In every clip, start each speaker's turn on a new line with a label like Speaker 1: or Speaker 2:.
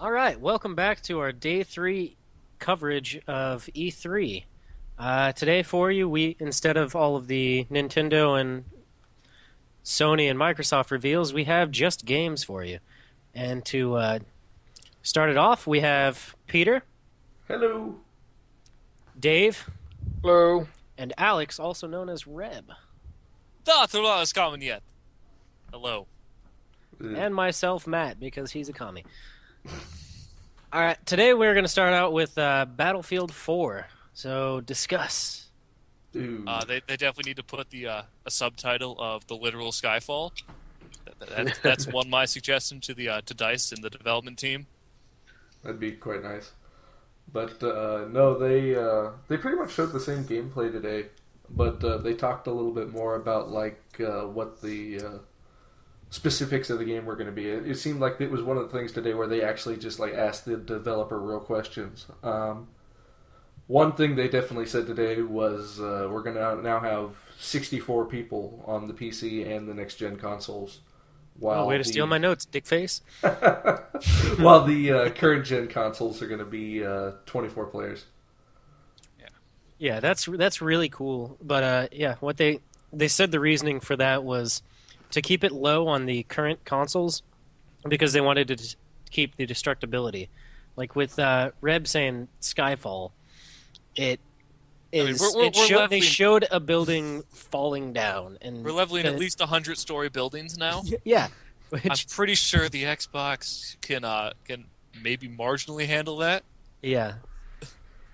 Speaker 1: All right, welcome back to our Day 3 coverage of E3. Today for you, we instead of all of the Nintendo and Sony and Microsoft reveals, we have just games for you. And to start it off, we have Peter.
Speaker 2: Hello.
Speaker 1: Dave.
Speaker 3: Hello.
Speaker 1: And Alex, also known as Reb.
Speaker 4: That is coming yet. Hello.
Speaker 1: And myself, Matt, because he's a commie. All right, today we're going to start out with Battlefield 4. So, discuss.
Speaker 4: They definitely need to put a subtitle of the literal Skyfall. That's one of my suggestion to DICE and the development team.
Speaker 2: That'd be quite nice. But no, they pretty much showed the same gameplay today, but they talked a little bit more about what the specifics of the game were going to be. It seemed like it was one of the things today where they actually just asked the developer real questions. One thing they definitely said today was we're going to now have 64 people on the PC and the next gen consoles.
Speaker 1: Way to steal my notes, dickface.
Speaker 2: While the current gen consoles are going to be 24 players.
Speaker 1: Yeah, that's really cool. But what they said the reasoning for that was to keep it low on the current consoles because they wanted to keep the destructibility. Like with Reb saying Skyfall, they showed a building falling down, and
Speaker 4: we're leveling at least 100-story buildings now.
Speaker 1: Yeah,
Speaker 4: I'm pretty sure the Xbox can maybe marginally handle that.
Speaker 1: Yeah,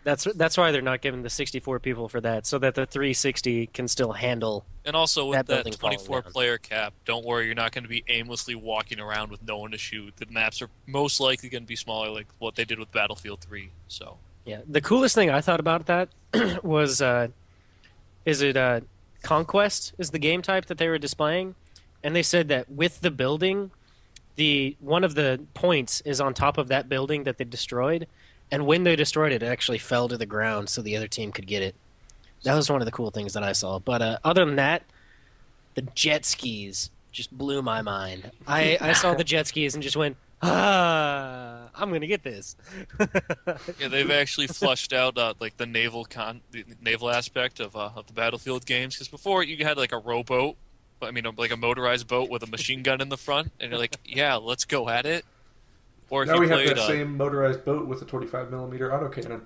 Speaker 1: that's why they're not giving the 64 people for that, so that the 360 can still handle.
Speaker 4: And also with that
Speaker 1: 24-player
Speaker 4: cap, don't worry, you're not going to be aimlessly walking around with no one to shoot. The maps are most likely going to be smaller, like what they did with Battlefield 3. So.
Speaker 1: Yeah, the coolest thing I thought about that was, Conquest is the game type that they were displaying, and they said that with the building, one of the points is on top of that building that they destroyed, and when they destroyed it, it actually fell to the ground so the other team could get it. That was one of the cool things that I saw. But other than that, the jet skis just blew my mind. I saw the jet skis and just went, I'm gonna get this.
Speaker 4: Yeah, they've actually flushed out the naval aspect of the Battlefield games. Because before you had a rowboat, a motorized boat with a machine gun in the front, and you're like, yeah, let's go at it. Or if
Speaker 2: now
Speaker 4: you
Speaker 2: we have
Speaker 4: played,
Speaker 2: that same motorized boat with a 25mm autocannon.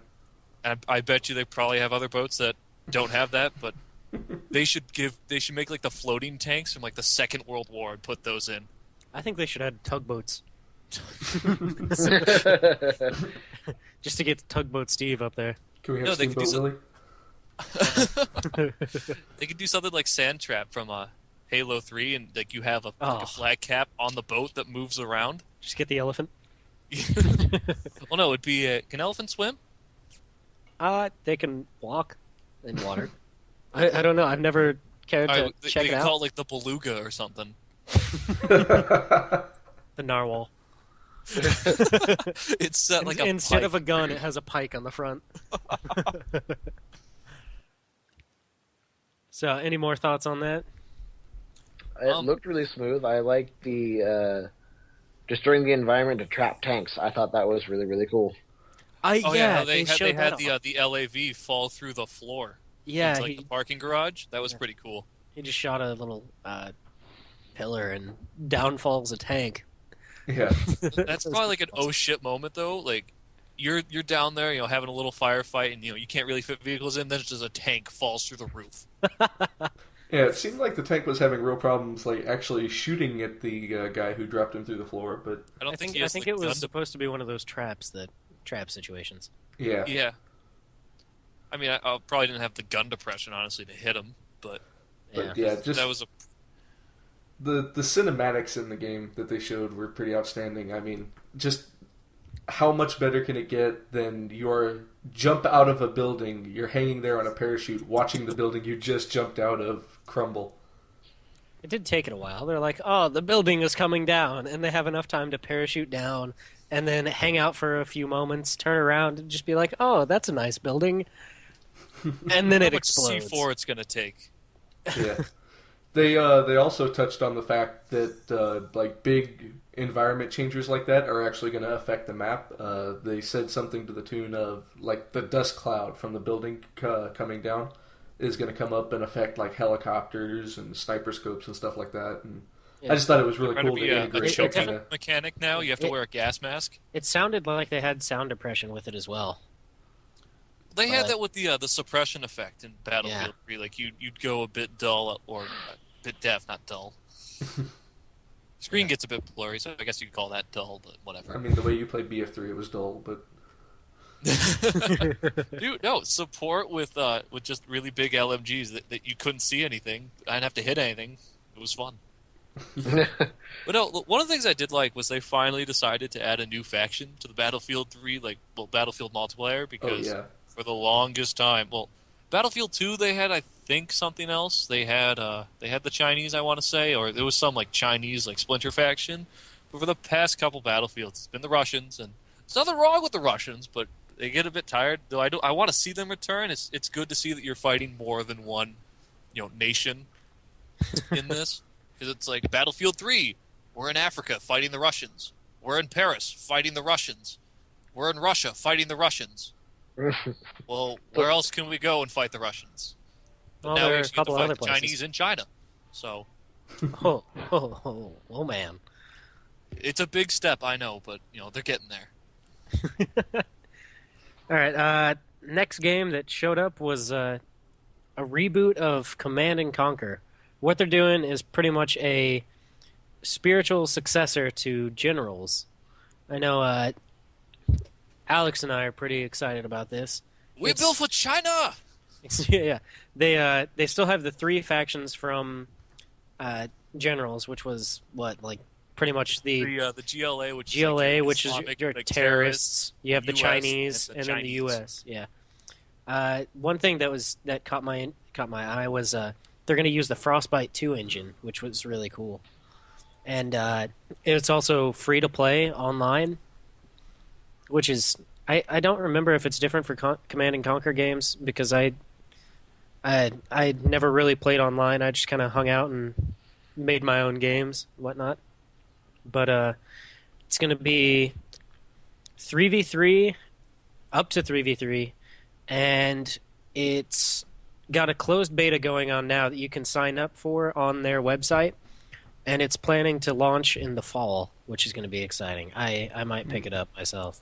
Speaker 4: I bet you they probably have other boats that don't have that, but they should make the floating tanks from the Second World War and put those in.
Speaker 1: I think they should add tugboats. Just to get Tugboat Steve up there.
Speaker 2: Can we have Steamboat Willie?
Speaker 4: They could do something like Sand Trap from Halo 3, and you have a flag cap on the boat that moves around.
Speaker 1: Just get the elephant.
Speaker 4: Well, no, it'd be can elephants swim?
Speaker 1: They can walk in water. I don't know. I've never cared to check it out.
Speaker 4: They call it the beluga or something.
Speaker 1: The narwhal.
Speaker 4: It's set like a
Speaker 1: instead
Speaker 4: pike.
Speaker 1: of a gun, it has a pike on the front. So, any more thoughts on that?
Speaker 3: It looked really smooth. I liked the destroying the environment to trap tanks. I thought that was really, really cool.
Speaker 4: They had the LAV fall through the floor.
Speaker 1: Yeah,
Speaker 4: into the parking garage. That was pretty cool.
Speaker 1: He just shot a little pillar and down falls a tank.
Speaker 2: Yeah,
Speaker 4: that's probably an oh shit moment though. You're down there, having a little firefight, and you can't really fit vehicles in. Then just a tank falls through the roof.
Speaker 2: Yeah, it seemed like the tank was having real problems, actually shooting at the guy who dropped him through the floor. But
Speaker 1: I think it was supposed to be one of those trap situations.
Speaker 2: Yeah.
Speaker 4: Yeah. I mean, I probably didn't have the gun depression, honestly, to hit him, but
Speaker 2: just
Speaker 4: that was
Speaker 2: the cinematics in the game that they showed were pretty outstanding. I mean, just how much better can it get than your jump out of a building, you're hanging there on a parachute, watching the building you just jumped out of crumble.
Speaker 1: It did take it a while. They're like, oh, the building is coming down, and they have enough time to parachute down, and then hang out for a few moments, turn around, and just be like, oh, that's a nice building. And then it explodes.
Speaker 4: C4 it's going to take.
Speaker 2: Yeah. They also touched on the fact that like big environment changes like that are actually going to affect the map. They said something to the tune of like the dust cloud from the building coming down is going to come up and affect like helicopters and sniper scopes and stuff like that. And I just thought it was really cool to integrate
Speaker 4: a choking
Speaker 2: kinda...
Speaker 4: mechanic now. You have to wear a gas mask.
Speaker 1: It sounded like they had sound depression with it as well.
Speaker 4: They had that with the suppression effect in Battlefield 3. Like you'd go a bit dull or a bit deaf, not dull. Screen gets a bit blurry, so I guess you could call that dull, but whatever.
Speaker 2: I mean, the way you played BF3, it was dull, but
Speaker 4: dude, no support with just really big LMGs that you couldn't see anything. I didn't have to hit anything. It was fun. But no, one of the things I did like was they finally decided to add a new faction to the Battlefield 3, Battlefield multiplayer, because for the longest time, Battlefield 2 they had, I think, something else. They had the Chinese, I want to say, or there was some like Chinese like splinter faction. But for the past couple Battlefields, it's been the Russians, and there's nothing wrong with the Russians, but they get a bit tired. Though I want to see them return. It's good to see that you're fighting more than one, nation in this. Because it's like Battlefield 3, we're in Africa fighting the Russians. We're in Paris fighting the Russians. We're in Russia fighting the Russians. Well, where else can we go and fight the Russians? But now
Speaker 1: there
Speaker 4: we
Speaker 1: are a
Speaker 4: actually
Speaker 1: couple
Speaker 4: have to
Speaker 1: other
Speaker 4: fight the
Speaker 1: places.
Speaker 4: Chinese in China. So
Speaker 1: Oh, man.
Speaker 4: it's a big step, I know, but they're getting there.
Speaker 1: All right, next game that showed up was a reboot of Command and Conquer. What they're doing is pretty much a spiritual successor to Generals. I know Alex and I are pretty excited about this.
Speaker 4: We built for China!
Speaker 1: Yeah. They still have the 3 factions from Generals, which was pretty much the
Speaker 4: GLA, which
Speaker 1: which is
Speaker 4: Islamic,
Speaker 1: your
Speaker 4: like,
Speaker 1: terrorists. You have the
Speaker 4: US,
Speaker 1: Chinese,
Speaker 4: and
Speaker 1: and
Speaker 4: the
Speaker 1: then the
Speaker 4: Chinese.
Speaker 1: U.S. Yeah. One thing that caught my eye was they're going to use the Frostbite 2 engine, which was really cool, and it's also free to play online, which is I don't remember if it's different for Command and Conquer games because I never really played online. I just kind of hung out and made my own games, whatnot. But it's going to be 3v3, up to 3v3, and it's got a closed beta going on now that you can sign up for on their website, and it's planning to launch in the fall, which is going to be exciting. I might pick it up myself.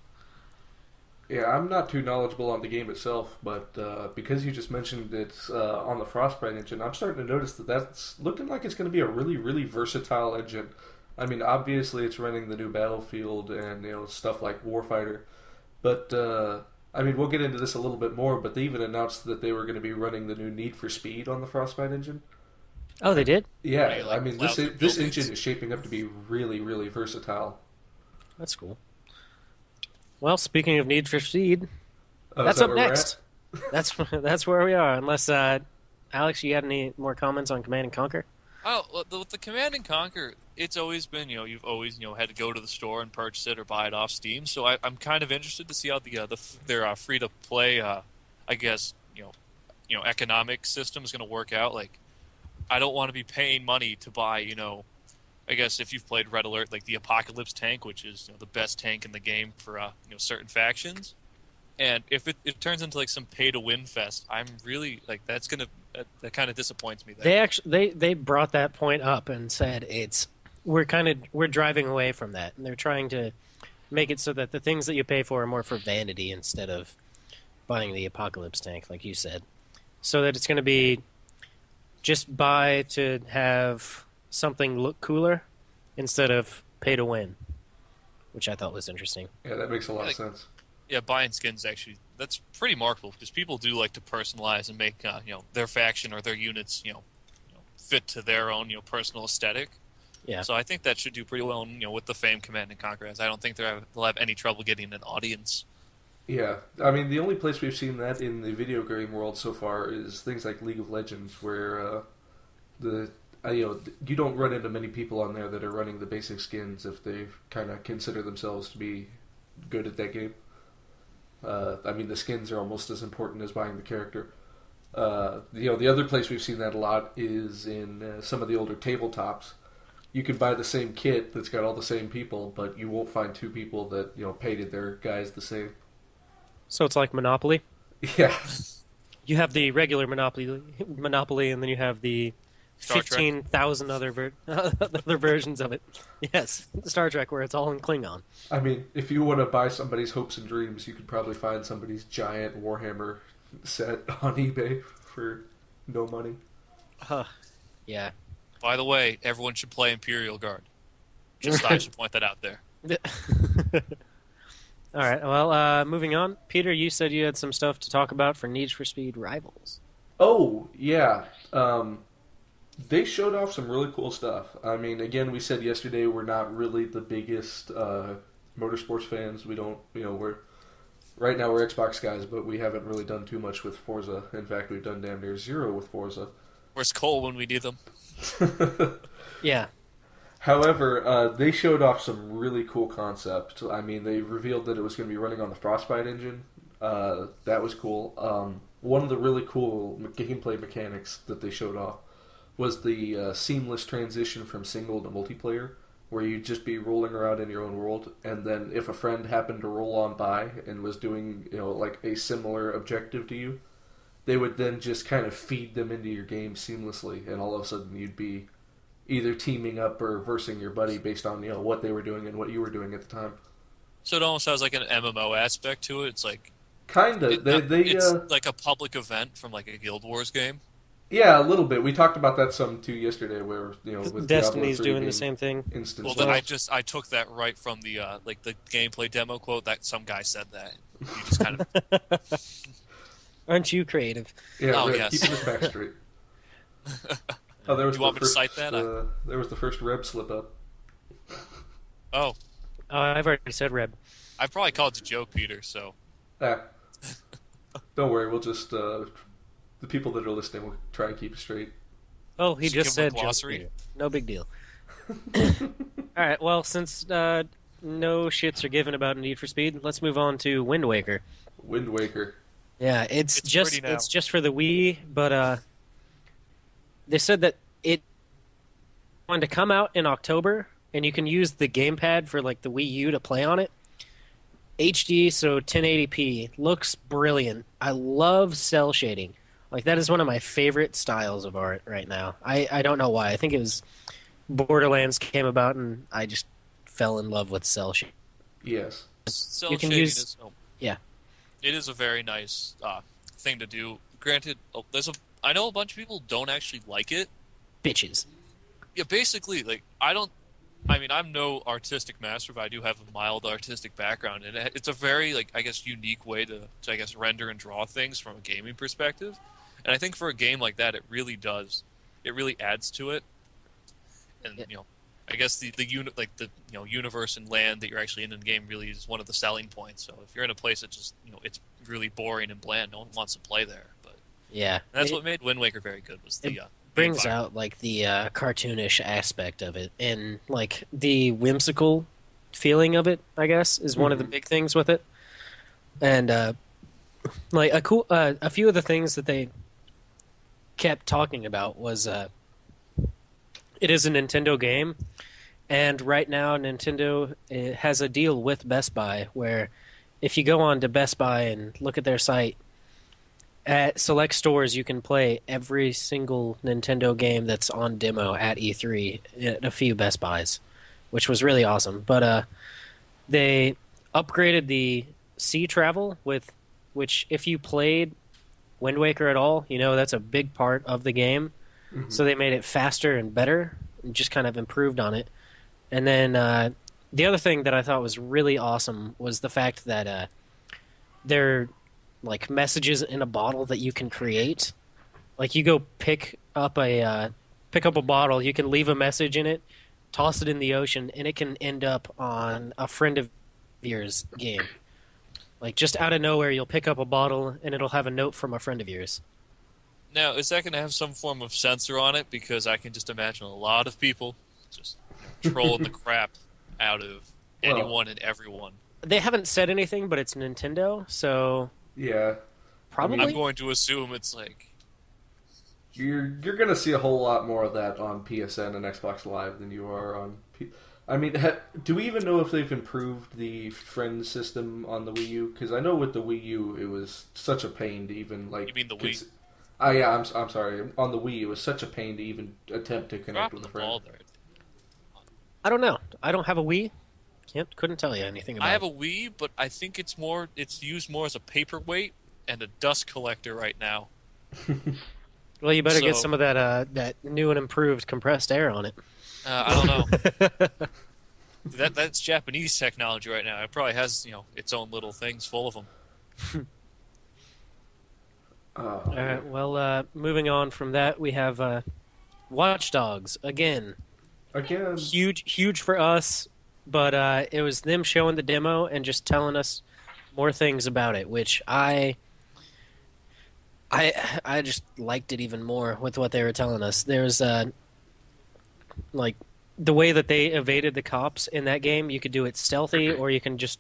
Speaker 2: Yeah, I'm not too knowledgeable on the game itself, but because you just mentioned it's on the Frostbite engine, I'm starting to notice that's looking like it's going to be a really, really versatile engine. I mean, obviously it's running the new Battlefield and stuff like Warfighter, but I mean, we'll get into this a little bit more. But they even announced that they were going to be running the new Need for Speed on the Frostbite engine.
Speaker 1: Oh, they did?
Speaker 2: Yeah, I mean, this engine is shaping up to be really, really versatile.
Speaker 1: That's cool. Well, speaking of Need for Speed,
Speaker 2: That's
Speaker 1: up next. That's where we are. Unless Alex, you got any more comments on Command and Conquer?
Speaker 4: Oh, well, with the Command and Conquer, it's always been, you've always, had to go to the store and purchase it or buy it off Steam. So I'm kind of interested to see how their free-to-play, I guess, economic system is going to work out. Like, I don't want to be paying money to buy, I guess if you've played Red Alert, like the Apocalypse tank, which is the best tank in the game for certain factions. And if it turns into like some pay-to-win fest, I'm really like that kind of disappoints me.
Speaker 1: They brought that point up and said we're driving away from that, and they're trying to make it so that the things that you pay for are more for vanity instead of buying the Apocalypse tank, like you said, so that it's going to be just buy to have something look cooler instead of pay to win, which I thought was interesting.
Speaker 2: Yeah, that makes a lot of sense.
Speaker 4: Yeah, buying skins actually, that's pretty marketable because people do like to personalize and make their faction or their units fit to their own personal aesthetic.
Speaker 1: Yeah.
Speaker 4: So I think that should do pretty well with the famed Command and Conquer. As I don't think they'll have any trouble getting an audience.
Speaker 2: Yeah, I mean the only place we've seen that in the video game world so far is things like League of Legends, where you don't run into many people on there that are running the basic skins if they kind of consider themselves to be good at that game. I mean, the skins are almost as important as buying the character. The other place we've seen that a lot is in some of the older tabletops. You can buy the same kit that's got all the same people, but you won't find two people that painted their guys the same.
Speaker 1: So it's like Monopoly.
Speaker 2: Yeah.
Speaker 1: You have the regular Monopoly, and then you have the
Speaker 4: Star Trek.
Speaker 1: 15,000 other other versions of it. Yes, Star Trek, where it's all in Klingon.
Speaker 2: I mean, if you want to buy somebody's hopes and dreams, you could probably find somebody's giant Warhammer set on eBay for no money.
Speaker 1: Yeah.
Speaker 4: By the way, everyone should play Imperial Guard. Just I should point that out there.
Speaker 1: All right. Well, moving on. Peter, you said you had some stuff to talk about for Need for Speed Rivals.
Speaker 2: Oh, yeah. They showed off some really cool stuff. I mean, again, we said yesterday we're not really the biggest motorsports fans. We don't, right now we're Xbox guys, but we haven't really done too much with Forza. In fact, we've done damn near zero with Forza.
Speaker 4: Where's Cole when we need them?
Speaker 1: Yeah.
Speaker 2: However, they showed off some really cool concepts. I mean, they revealed that it was going to be running on the Frostbite engine. That was cool. One of the really cool gameplay mechanics that they showed off was the seamless transition from single to multiplayer, where you'd just be rolling around in your own world, and then if a friend happened to roll on by and was doing, like a similar objective to you, they would then just kind of feed them into your game seamlessly, and all of a sudden you'd be either teaming up or versing your buddy based on what they were doing and what you were doing at the time.
Speaker 4: So it almost has like an MMO aspect to it. It's like
Speaker 2: kinda.
Speaker 4: It's like a public event from like a Guild Wars game.
Speaker 2: Yeah, a little bit. We talked about that some too yesterday, where with
Speaker 1: Destiny's
Speaker 2: Diablo 3
Speaker 1: doing the same thing.
Speaker 2: Instance.
Speaker 4: Well, then I took that right from the like the gameplay demo quote that some guy said that. You just kind of
Speaker 1: Aren't you creative?
Speaker 2: Yeah,
Speaker 4: Oh,
Speaker 2: Reb,
Speaker 4: yes.
Speaker 2: keeping his back straight. Oh, there was
Speaker 4: You want me to cite that?
Speaker 2: There was the first Reb slip up.
Speaker 4: Oh,
Speaker 1: I've already said Reb.
Speaker 4: I probably called it a joke, Peter. So
Speaker 2: Don't worry, we'll just the people that are listening will try and keep it straight.
Speaker 1: Oh, he
Speaker 4: Just
Speaker 1: just
Speaker 4: give him a
Speaker 1: said joke,
Speaker 4: glossary?
Speaker 1: Peter. No big deal. All right. Well, since no shits are given about Need for Speed, let's move on to Wind Waker.
Speaker 2: Wind Waker.
Speaker 1: Yeah, it's just
Speaker 4: pretty now.
Speaker 1: it's just for the Wii, but they said that it wanted to come out in October, and you can use the gamepad for like the Wii U to play on it. HD, so 1080p, looks brilliant. I love cell shading. Like that is one of my favorite styles of art right now. I don't know why. I think it was Borderlands came about, and I just fell in love with cell shading.
Speaker 2: Yes.
Speaker 4: cell
Speaker 1: You can
Speaker 4: shading
Speaker 1: use-
Speaker 4: is
Speaker 1: yeah.
Speaker 4: It is a very nice thing to do. Granted, I know a bunch of people don't actually like it.
Speaker 1: Bitches.
Speaker 4: Yeah, basically, like I'm no artistic master, but I do have a mild artistic background, and it's a very unique way to render and draw things from a gaming perspective. And I think for a game like that, it really adds to it. And
Speaker 1: Yeah.
Speaker 4: I guess the universe and land that you're actually in the game really is one of the selling points. So if you're in a place that just it's really boring and bland, no one wants to play there. But
Speaker 1: Yeah.
Speaker 4: that's what made Wind Waker very good was the
Speaker 1: brings
Speaker 4: environment.
Speaker 1: out like the cartoonish aspect of it, and like the whimsical feeling of it, I guess, is one of the big things with it. And like a few of the things that they kept talking about was it is a Nintendo game, and right now Nintendo has a deal with Best Buy where if you go on to Best Buy and look at their site, at select stores, you can play every single Nintendo game that's on demo at E3 at a few Best Buys, which was really awesome. But they upgraded the sea travel, which if you played Wind Waker at all, that's a big part of the game.
Speaker 2: Mm-hmm.
Speaker 1: So they made it faster and better, and just kind of improved on it. And then the other thing that I thought was really awesome was the fact that they're like messages in a bottle that you can create. Like you go pick up a bottle, you can leave a message in it, toss it in the ocean, and it can end up on a friend of yours game. Like just out of nowhere, you'll pick up a bottle and it'll have a note from a friend of yours.
Speaker 4: Now, is that going to have some form of sensor on it? Because I can just imagine a lot of people just trolling the crap out of anyone and everyone.
Speaker 1: They haven't said anything, but it's Nintendo, so
Speaker 2: Yeah.
Speaker 1: probably.
Speaker 4: I'm going to assume it's like
Speaker 2: you're gonna see a whole lot more of that on PSN and Xbox Live than you are on. I mean, do we even know if they've improved the friend system on the Wii U? Because I know with the Wii U, it was such a pain to even like.
Speaker 4: You mean the Wii?
Speaker 2: Yeah, I'm sorry. On the Wii, it was such a pain to even attempt to connect with a friend.
Speaker 1: I don't know. I don't have a Wii. Couldn't tell you anything about it.
Speaker 4: I have a Wii, but I think it's used more as a paperweight and a dust collector right now.
Speaker 1: Well, you better get some of that new and improved compressed air on it.
Speaker 4: I don't know. That's Japanese technology right now. It probably has its own little things full of them.
Speaker 1: All right. Well, moving on from that, we have Watch Dogs again. Huge for us, but it was them showing the demo and just telling us more things about it, which I just liked it even more with what they were telling us. There's like the way that they evaded the cops in that game. You could do it stealthy, or you can just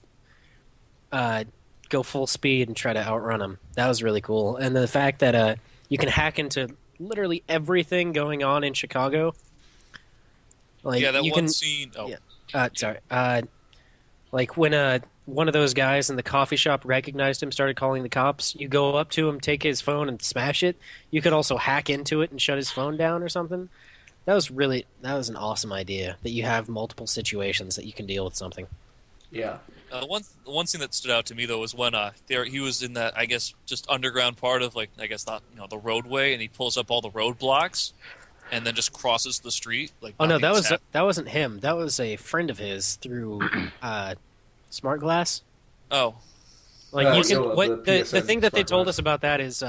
Speaker 1: go full speed and try to outrun them. That was really cool. And the fact that you can hack into literally everything going on in Chicago. Like,
Speaker 4: yeah, that one scene. Oh,
Speaker 1: yeah. Sorry. Like when one of those guys in the coffee shop recognized him, started calling the cops. You go up to him, take his phone, and smash it. You could also hack into it and shut his phone down or something. That was an awesome idea. That you have multiple situations that you can deal with something.
Speaker 2: Yeah.
Speaker 4: One thing that stood out to me though was when he was in that, I guess, just underground part of the roadway, and he pulls up all the roadblocks and then just crosses the street. Like,
Speaker 1: oh no, that wasn't him. That was a friend of his through Smart Glass.
Speaker 4: Oh,
Speaker 1: like you can. The thing that they told us about that is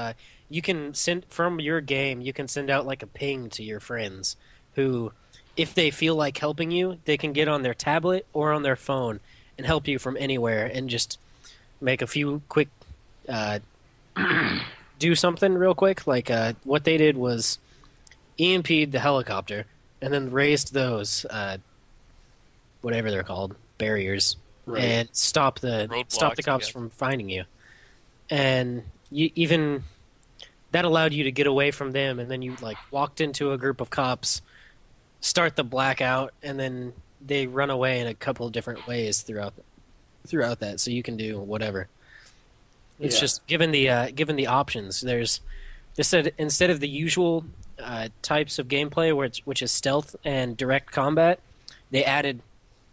Speaker 1: you can send from your game. You can send out like a ping to your friends who, if they feel like helping you, they can get on their tablet or on their phone and help you from anywhere and just make a few quick do something real quick. Like what they did was EMP'd the helicopter and then raised those whatever they're called, barriers, right, and stop the cops from finding you. And that allowed you to get away from them, and then you like walked into a group of cops, start the blackout, and then they run away in a couple of different ways throughout that, so you can do whatever. It's just given the options. They said instead of the usual types of gameplay which is stealth and direct combat, they added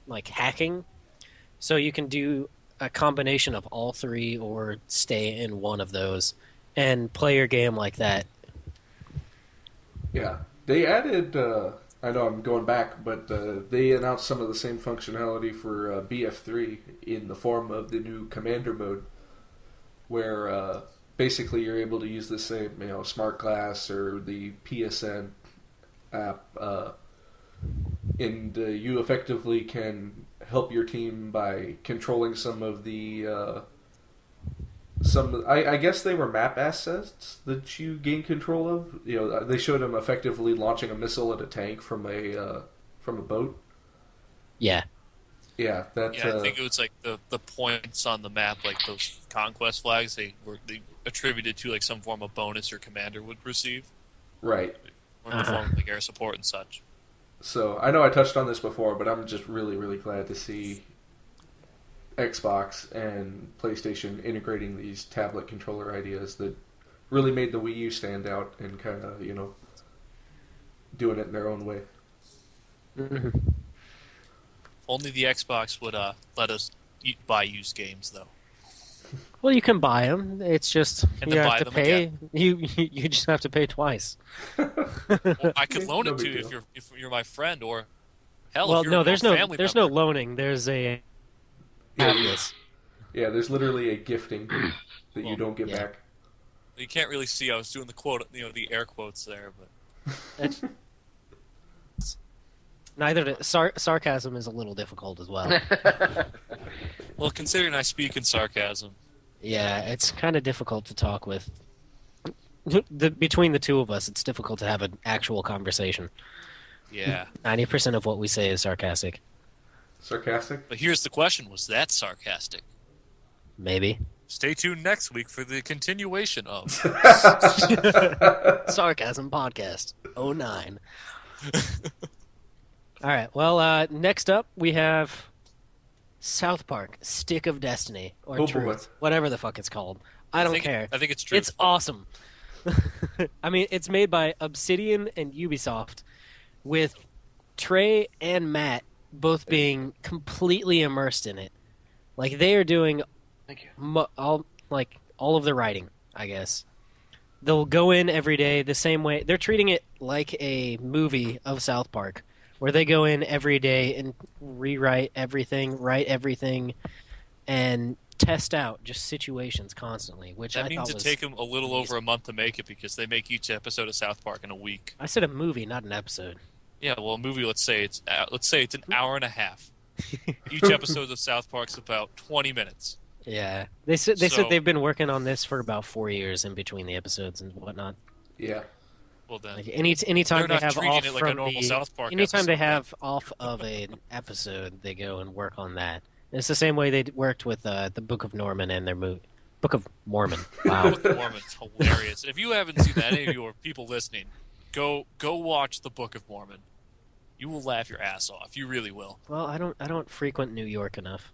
Speaker 1: like hacking, so you can do a combination of all three or stay in one of those and play your game like that.
Speaker 2: Yeah, they added. I know I'm going back, but they announced some of the same functionality for BF3 in the form of the new Commander mode, where basically you're able to use the same, Smart Glass or the PSN app, and you effectively can help your team by controlling some of the I guess they were map assets that you gain control of. They showed him effectively launching a missile at a tank from a boat.
Speaker 1: Yeah.
Speaker 2: Yeah,
Speaker 4: I think it was like the points on the map, like those conquest flags, they attributed to like some form of bonus your commander would receive.
Speaker 2: Right.
Speaker 4: Or in the form of like air support and such.
Speaker 2: So I know I touched on this before, but I'm just really, really glad to see Xbox and PlayStation integrating these tablet controller ideas that really made the Wii U stand out and kind of, doing it in their own way.
Speaker 1: Mm-hmm.
Speaker 4: Only the Xbox would let us buy used games, though.
Speaker 1: Well, you can buy them. It's just
Speaker 4: and
Speaker 1: you
Speaker 4: have
Speaker 1: to pay. You just have to pay twice.
Speaker 4: Well, I could loan it to you if you're my friend, or hell,
Speaker 1: well,
Speaker 4: if you're
Speaker 1: no, there's
Speaker 4: family
Speaker 1: no
Speaker 4: member.
Speaker 1: loaning. There's a
Speaker 2: Yeah, there's literally a gifting that you don't get back.
Speaker 4: You can't really see. I was doing the quote, the air quotes there, but
Speaker 1: sarcasm is a little difficult as well.
Speaker 4: Well, considering I speak in sarcasm.
Speaker 1: Yeah, it's kind of difficult to talk with. Between the two of us, it's difficult to have an actual conversation.
Speaker 4: Yeah.
Speaker 1: 90% of what we say is sarcastic.
Speaker 2: Sarcastic?
Speaker 4: But here's the question: was that sarcastic?
Speaker 1: Maybe.
Speaker 4: Stay tuned next week for the continuation of
Speaker 1: Sarcasm Podcast 09. All right. Well, next up we have South Park: Stick of Destiny or Truth, whatever the fuck it's called. I don't care.
Speaker 4: I think it's Truth.
Speaker 1: It's awesome. I mean, it's made by Obsidian and Ubisoft, with Trey and Matt both being completely immersed in it. Like they are doing
Speaker 3: Thank you.
Speaker 1: all of the writing, I guess. They'll go in every day the same way. They're treating it like a movie of South Park, where they go in every day and rewrite everything, write everything, and test out just situations constantly. Which
Speaker 4: that
Speaker 1: I
Speaker 4: means
Speaker 1: thought
Speaker 4: it
Speaker 1: was
Speaker 4: take them a little over a month to make it because they make each episode of South Park in a week.
Speaker 1: I said a movie, not an episode.
Speaker 4: Yeah, well, a movie. Let's say it's an hour and a half. Each episode of South Park's about 20 minutes.
Speaker 1: Yeah, they said they've been working on this for about 4 years in between the episodes and whatnot.
Speaker 2: Yeah.
Speaker 4: Well then,
Speaker 1: Like anytime they have off
Speaker 4: it like a
Speaker 1: from
Speaker 4: normal South Park
Speaker 1: anytime they
Speaker 4: episode.
Speaker 1: have off of an episode, they go and work on that. And it's the same way they worked with the Book of Mormon and their movie Book of Mormon. Wow.
Speaker 4: Book of Mormon's hilarious. If you haven't seen that, any of you or people listening, go watch the Book of Mormon. You will laugh your ass off. You really will.
Speaker 1: Well, I don't frequent New York enough.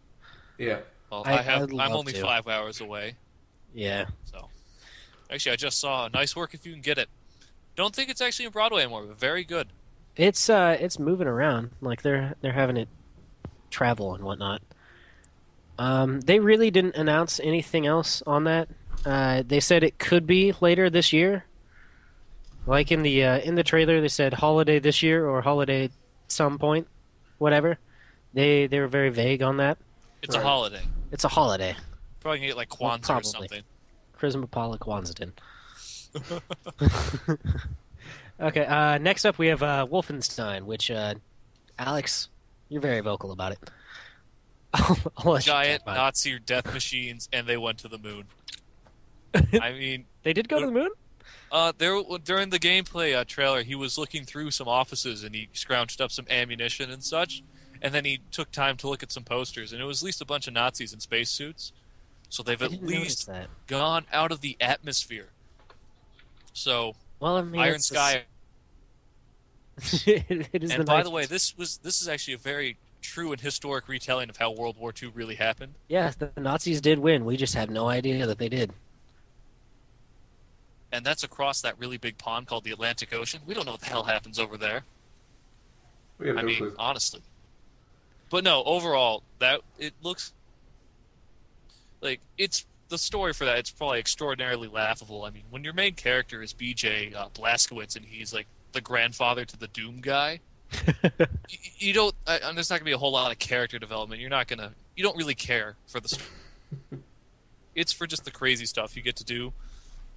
Speaker 2: Yeah.
Speaker 4: Well,
Speaker 1: I'd
Speaker 4: I'm
Speaker 1: love
Speaker 4: only
Speaker 1: to.
Speaker 4: 5 hours away.
Speaker 1: Yeah.
Speaker 4: So, actually, I just saw Nice Work If You Can Get It. Don't think it's actually in Broadway anymore, but very good.
Speaker 1: It's moving around. Like they're having it travel and whatnot. They really didn't announce anything else on that. They said it could be later this year. Like in the trailer, they said holiday this year or holiday some point, whatever. They were very vague on that.
Speaker 4: It's a holiday.
Speaker 1: It's a holiday.
Speaker 4: Probably gonna get like Kwanzaa or
Speaker 1: probably.
Speaker 4: something.
Speaker 1: Chrismapala Kwanzaa. Okay, next up we have Wolfenstein, which, Alex, you're very vocal about it. I'll let you
Speaker 4: Giant
Speaker 1: talk about
Speaker 4: Nazi death machines, and they went to the moon. I mean,
Speaker 1: it. They did go to the moon?
Speaker 4: during the gameplay trailer, he was looking through some offices, and he scrounged up some ammunition and such, and then he took time to look at some posters, and it was at least a bunch of Nazis in spacesuits. So they've
Speaker 1: I
Speaker 4: at
Speaker 1: didn't notice
Speaker 4: least
Speaker 1: that.
Speaker 4: gone out of the atmosphere. So,
Speaker 1: Well, I mean,
Speaker 4: Iron
Speaker 1: it's
Speaker 4: Sky.
Speaker 1: it is
Speaker 4: And
Speaker 1: the
Speaker 4: by the
Speaker 1: 90s.
Speaker 4: way, this is actually a very true and historic retelling of how World War II really happened.
Speaker 1: Yeah, the Nazis did win. We just have no idea that they did.
Speaker 4: And that's across that really big pond called the Atlantic Ocean. We don't know what the hell happens over there.
Speaker 2: We have
Speaker 4: I
Speaker 2: no
Speaker 4: mean,
Speaker 2: clue.
Speaker 4: honestly. But no, overall, that it looks like it's the story for that. It's probably extraordinarily laughable. I mean, when your main character is B.J. Blazkowicz and he's like the grandfather to the Doom guy, you don't. There's not gonna be a whole lot of character development. You don't really care for the story. It's for just the crazy stuff you get to do.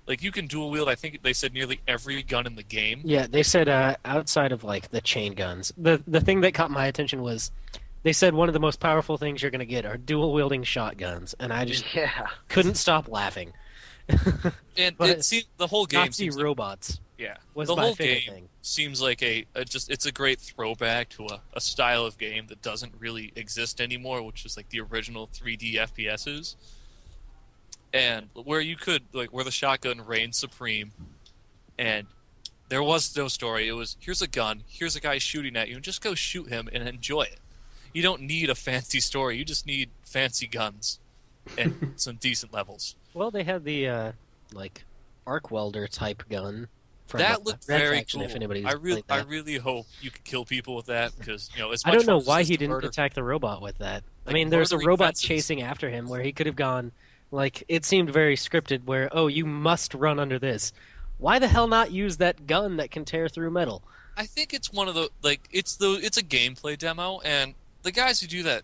Speaker 4: Like, you can dual wield, I think they said, nearly every gun in the game.
Speaker 1: Yeah, they said outside of like the chain guns. The thing that caught my attention was they said one of the most powerful things you're going to get are dual wielding shotguns, and I just couldn't stop laughing.
Speaker 4: And
Speaker 1: But
Speaker 4: the whole game
Speaker 1: Nazi
Speaker 4: seems like,
Speaker 1: robots
Speaker 4: yeah,
Speaker 1: was
Speaker 4: the
Speaker 1: my
Speaker 4: whole
Speaker 1: favorite
Speaker 4: game
Speaker 1: thing.
Speaker 4: seems like it's a great throwback to a style of game that doesn't really exist anymore, which is like the original 3D FPSs. And where you could, like, where the shotgun reigned supreme, and there was no story. It was, here's a gun, here's a guy shooting at you, and just go shoot him and enjoy it. You don't need a fancy story. You just need fancy guns and some decent levels.
Speaker 1: Well, they had the like arc welder type gun. From
Speaker 4: That looked
Speaker 1: Red
Speaker 4: very
Speaker 1: Faction,
Speaker 4: cool.
Speaker 1: If anybody's
Speaker 4: I
Speaker 1: played that.
Speaker 4: really hope you could kill people with that, because as
Speaker 1: I
Speaker 4: much
Speaker 1: don't know
Speaker 4: fun as
Speaker 1: why
Speaker 4: it is
Speaker 1: he
Speaker 4: to
Speaker 1: didn't
Speaker 4: murder-
Speaker 1: attack the robot with that. I
Speaker 4: Like,
Speaker 1: mean, there's a
Speaker 4: murdering
Speaker 1: robot
Speaker 4: fences.
Speaker 1: chasing after him where he could have gone. Like, it seemed very scripted where, oh, you must run under this. Why the hell not use that gun that can tear through metal?
Speaker 4: I think it's one of the, like, it's a gameplay demo, and the guys who do that,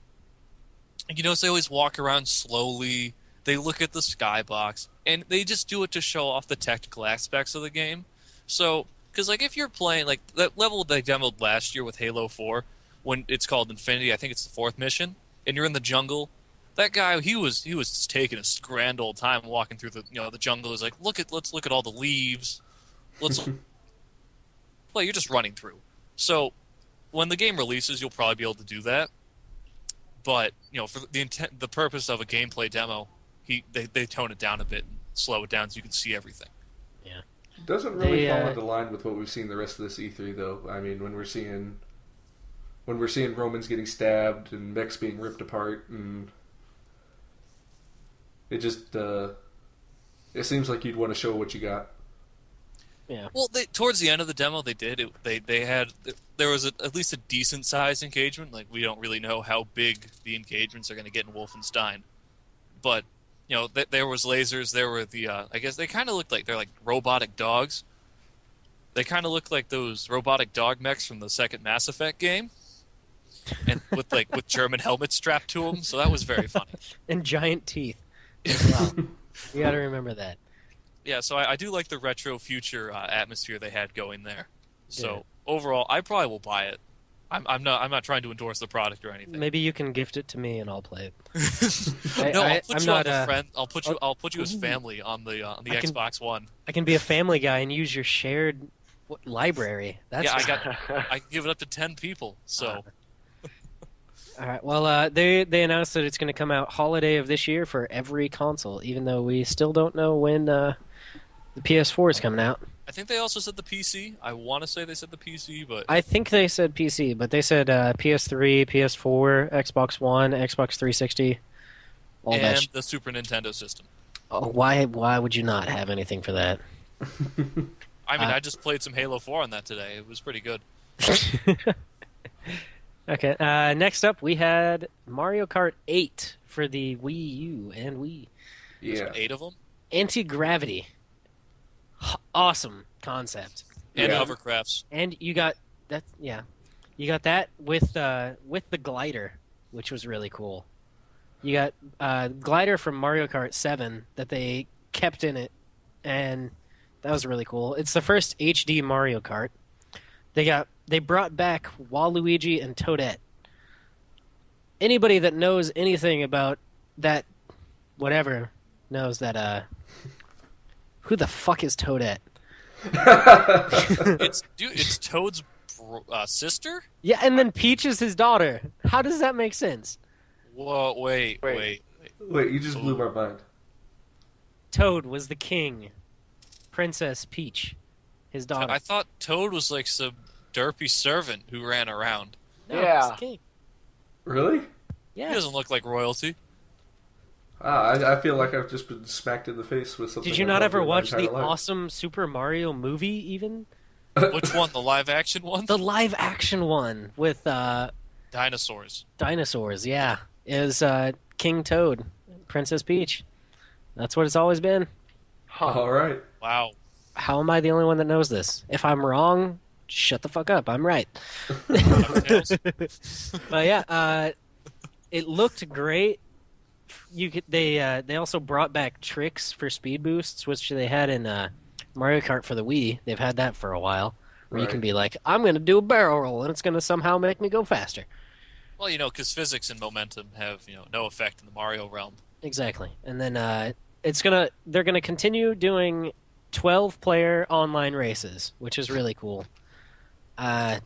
Speaker 4: they always walk around slowly, they look at the skybox, and they just do it to show off the technical aspects of the game. So, because, like, if you're playing, like, that level they demoed last year with Halo 4, when it's called Infinity, I think it's the 4th mission, and you're in the jungle, that guy, he was taking a grand old time walking through the jungle. He's like, let's look at all the leaves. Well, you're just running through. So when the game releases, you'll probably be able to do that. But for the purpose of a gameplay demo, they tone it down a bit and slow it down so you can see everything.
Speaker 1: Yeah.
Speaker 2: It doesn't really fall into line with what we've seen the rest of this E3 though. I mean, when we're seeing Romans getting stabbed and mechs being ripped apart, and it just it seems like you'd want to show what you got.
Speaker 1: Yeah.
Speaker 4: Well, towards the end of the demo, they did. There was at least a decent sized engagement. Like, we don't really know how big the engagements are going to get in Wolfenstein, but there was lasers. There were I guess they kind of looked like they're like robotic dogs. They kind of look like those robotic dog mechs from the second Mass Effect game, and with German helmets strapped to them. So that was very funny.
Speaker 1: And giant teeth as well. You got to remember that.
Speaker 4: Yeah, so I do like the retro future atmosphere they had going there. So overall, I probably will buy it. I'm not trying to endorse the product or anything.
Speaker 1: Maybe you can gift it to me and I'll play it.
Speaker 4: I'll put you as family on the Xbox One.
Speaker 1: I can be a family guy and use your shared library. That's
Speaker 4: I can give it up to 10 people. So.
Speaker 1: All right. Well, they announced that it's going to come out holiday of this year for every console, even though we still don't know when the PS4 is coming out.
Speaker 4: I think they also said the PC. I want to say they said the PC, but
Speaker 1: I think they said PC, but they said PS3, PS4, Xbox One, Xbox 360,
Speaker 4: and the Super Nintendo system.
Speaker 1: Oh, why would you not have anything for that?
Speaker 4: I mean, I just played some Halo 4 on that today. It was pretty good.
Speaker 1: Okay, next up we had Mario Kart 8 for the Wii U and Wii.
Speaker 2: Yeah.
Speaker 4: There's 8 of them?
Speaker 1: Anti-gravity. Awesome concept.
Speaker 4: And hovercrafts.
Speaker 1: And you got that, you got that with the glider, which was really cool. You got glider from Mario Kart 7 that they kept in it, and that was really cool. It's the first HD Mario Kart. They brought back Waluigi and Toadette. Anybody that knows anything about that, whatever, knows that. Who the fuck is Toadette?
Speaker 4: It's Toad's sister?
Speaker 1: Yeah, and then Peach is his daughter. How does that make sense?
Speaker 4: Whoa, wait.
Speaker 2: You just blew my mind.
Speaker 1: Toad was the king. Princess Peach, his daughter.
Speaker 4: I thought Toad was like some derpy servant who ran around.
Speaker 1: No, he's the king.
Speaker 2: Really?
Speaker 1: Yeah.
Speaker 4: He doesn't look like royalty.
Speaker 2: I feel like I've just been smacked in the face with something.
Speaker 1: Did you not ever watch the awesome Super Mario movie, even?
Speaker 4: Which one? The live-action one?
Speaker 1: The live-action one with
Speaker 4: dinosaurs.
Speaker 1: Dinosaurs, yeah. It was King Toad, Princess Peach. That's what it's always been.
Speaker 2: Huh. All right.
Speaker 4: Wow.
Speaker 1: How am I the only one that knows this? If I'm wrong, shut the fuck up. I'm right. But yeah, it looked great. They also brought back tricks for speed boosts, which they had in Mario Kart for the Wii. They've had that for a while, where you can be like, I'm going to do a barrel roll, and it's going to somehow make me go faster.
Speaker 4: Well, because physics and momentum have no effect in the Mario realm.
Speaker 1: Exactly, and then they're gonna continue doing 12-player online races, which is really cool. And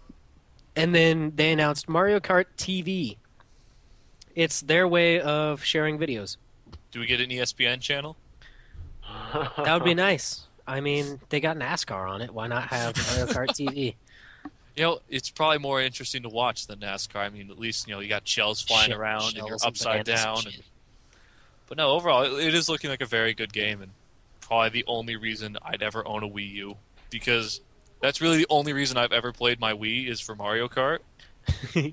Speaker 1: then they announced Mario Kart TV. It's their way of sharing videos.
Speaker 4: Do we get an ESPN channel?
Speaker 1: That would be nice. I mean, they got NASCAR on it. Why not have Mario Kart TV?
Speaker 4: It's probably more interesting to watch than NASCAR. I mean, at least, you got shells flying around and you're upside down. But no, overall, it is looking like a very good game, and probably the only reason I'd ever own a Wii U, because that's really the only reason I've ever played my Wii is for Mario Kart.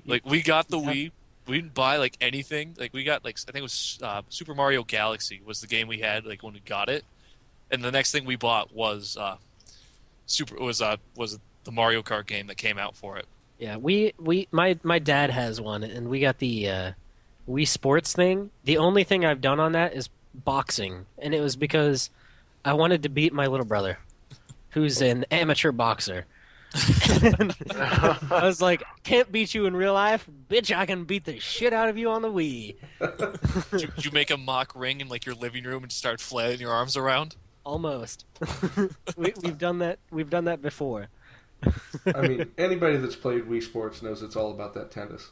Speaker 4: Like, we got the Wii. We didn't buy, anything. We got, I think it was Super Mario Galaxy was the game we had, when we got it. And the next thing we bought was the Mario Kart game that came out for it.
Speaker 1: Yeah, my dad has one, and we got the Wii Sports thing. The only thing I've done on that is boxing, and it was because I wanted to beat my little brother, who's an amateur boxer. I was like, can't beat you in real life, bitch. I can beat the shit out of you on the Wii.
Speaker 4: Did you make a mock ring in your living room and start flailing your arms around?
Speaker 1: Almost. We've done that. We've done that before.
Speaker 2: I mean, anybody that's played Wii Sports knows it's all about that tennis.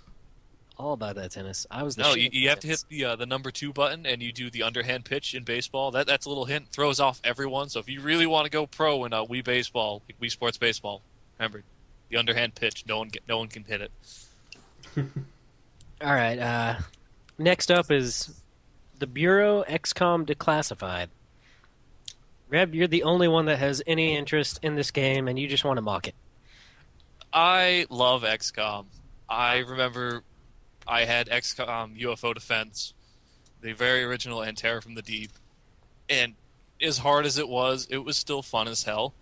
Speaker 1: all about that tennis. I was the
Speaker 4: No,
Speaker 1: shit
Speaker 4: you
Speaker 1: at
Speaker 4: have to hit the number 2 button, and you do the underhand pitch in baseball. That's a little hint. Throws off everyone. So if you really want to go pro in Wii baseball, like Wii Sports baseball, remember the underhand pitch. No one can hit it.
Speaker 1: All right. Next up is the Bureau XCOM Declassified. Reb, you're the only one that has any interest in this game, and you just want to mock it.
Speaker 4: I love XCOM. I remember I had XCOM UFO Defense, the very original, and Terror from the Deep. And as hard as it was still fun as hell.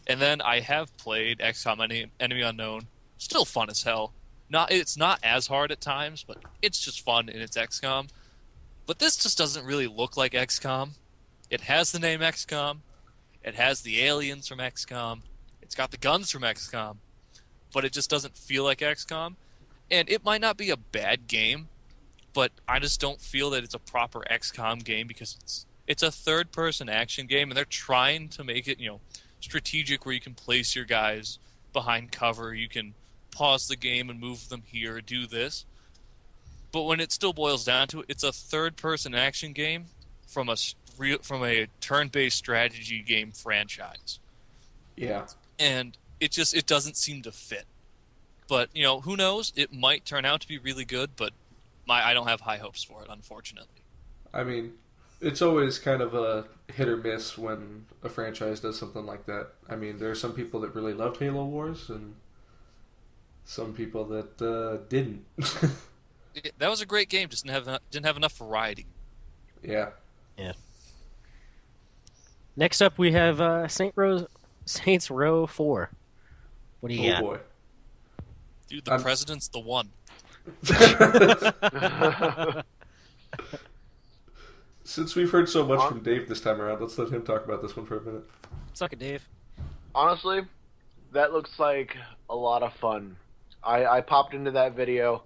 Speaker 4: And then I have played XCOM Enemy Unknown. Still fun as hell. It's not as hard at times, but it's just fun and it's XCOM. But this just doesn't really look like XCOM. It has the name XCOM. It has the aliens from XCOM. It's got the guns from XCOM. But it just doesn't feel like XCOM. And it might not be a bad game, but I just don't feel that it's a proper XCOM game because it's a third-person action game, and they're trying to make it, strategic where you can place your guys behind cover. You can pause the game and move them here, do this. But when it still boils down to it, it's a third-person action game from a turn-based strategy game franchise.
Speaker 2: Yeah.
Speaker 4: And it doesn't seem to fit. But, who knows? It might turn out to be really good, but I don't have high hopes for it, unfortunately.
Speaker 2: I mean, it's always kind of a hit or miss when a franchise does something like that. I mean, there are some people that really loved Halo Wars, and some people that didn't.
Speaker 4: That was a great game, just didn't have enough variety.
Speaker 2: Yeah.
Speaker 1: Yeah. Next up, we have Saints Row 4. What do you got?
Speaker 2: Oh, boy.
Speaker 4: Dude, the president's the one.
Speaker 2: Since we've heard so much from Dave this time around, let's let him talk about this one for a minute.
Speaker 1: Suck it, Dave.
Speaker 3: Honestly, that looks like a lot of fun. I popped into that video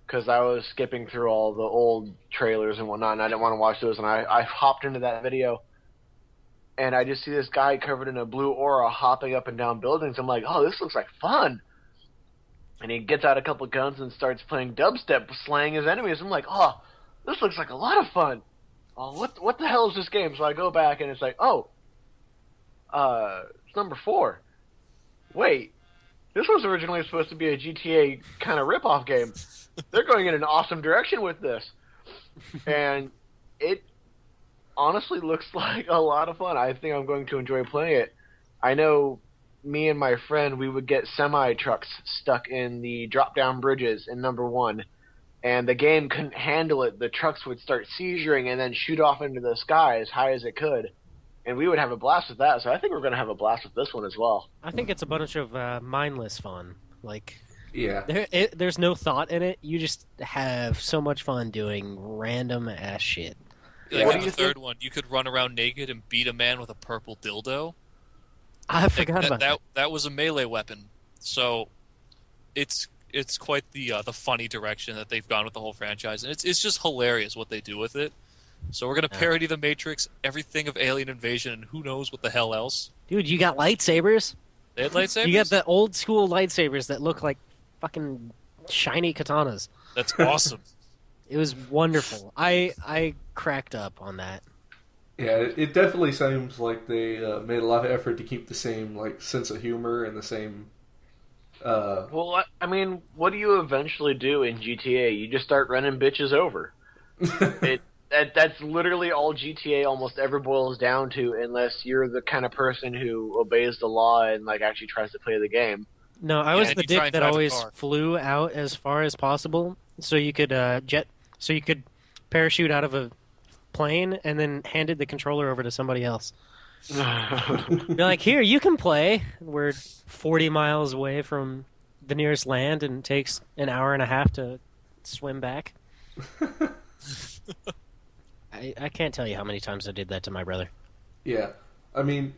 Speaker 3: because I was skipping through all the old trailers and whatnot, and I didn't want to watch those, and I hopped into that video, and I just see this guy covered in a blue aura hopping up and down buildings. I'm like, oh, this looks like fun. And he gets out a couple guns and starts playing dubstep, slaying his enemies. I'm like, oh, this looks like a lot of fun. Oh, what the hell is this game? So I go back, and it's like, it's number 4. Wait, this was originally supposed to be a GTA kind of rip-off game. They're going in an awesome direction with this. And it honestly looks like a lot of fun. I think I'm going to enjoy playing it. I know me and my friend, we would get semi-trucks stuck in the drop-down bridges in number 1, and the game couldn't handle it. The trucks would start seizuring and then shoot off into the sky as high as it could, and we would have a blast with that, so I think we're going to have a blast with this one as well.
Speaker 1: I think it's a bunch of mindless fun.
Speaker 2: Yeah.
Speaker 1: There's no thought in it. You just have so much fun doing random-ass shit.
Speaker 4: Like in the third one, you could run around naked and beat a man with a purple dildo.
Speaker 1: I forgot about that.
Speaker 4: That was a melee weapon, so it's quite the funny direction that they've gone with the whole franchise, and it's just hilarious what they do with it. So we're gonna parody the Matrix, everything of Alien Invasion, and who knows what the hell else.
Speaker 1: Dude, you got lightsabers?
Speaker 4: They had lightsabers?
Speaker 1: You got the old school lightsabers that look like fucking shiny katanas.
Speaker 4: That's awesome.
Speaker 1: It was wonderful. I cracked up on that.
Speaker 2: Yeah, it definitely seems like they made a lot of effort to keep the same sense of humor and the same.
Speaker 3: Well, I mean, what do you eventually do in GTA? You just start running bitches over. That's literally all GTA almost ever boils down to, unless you're the kind of person who obeys the law and actually tries to play the game.
Speaker 1: No, I was the dick that always flew out as far as possible, so you could parachute out of a plane and then handed the controller over to somebody else. Be like, here, you can play. We're 40 miles away from the nearest land, and it takes an hour and a half to swim back. I can't tell you how many times I did that to my brother.
Speaker 2: Yeah. I mean,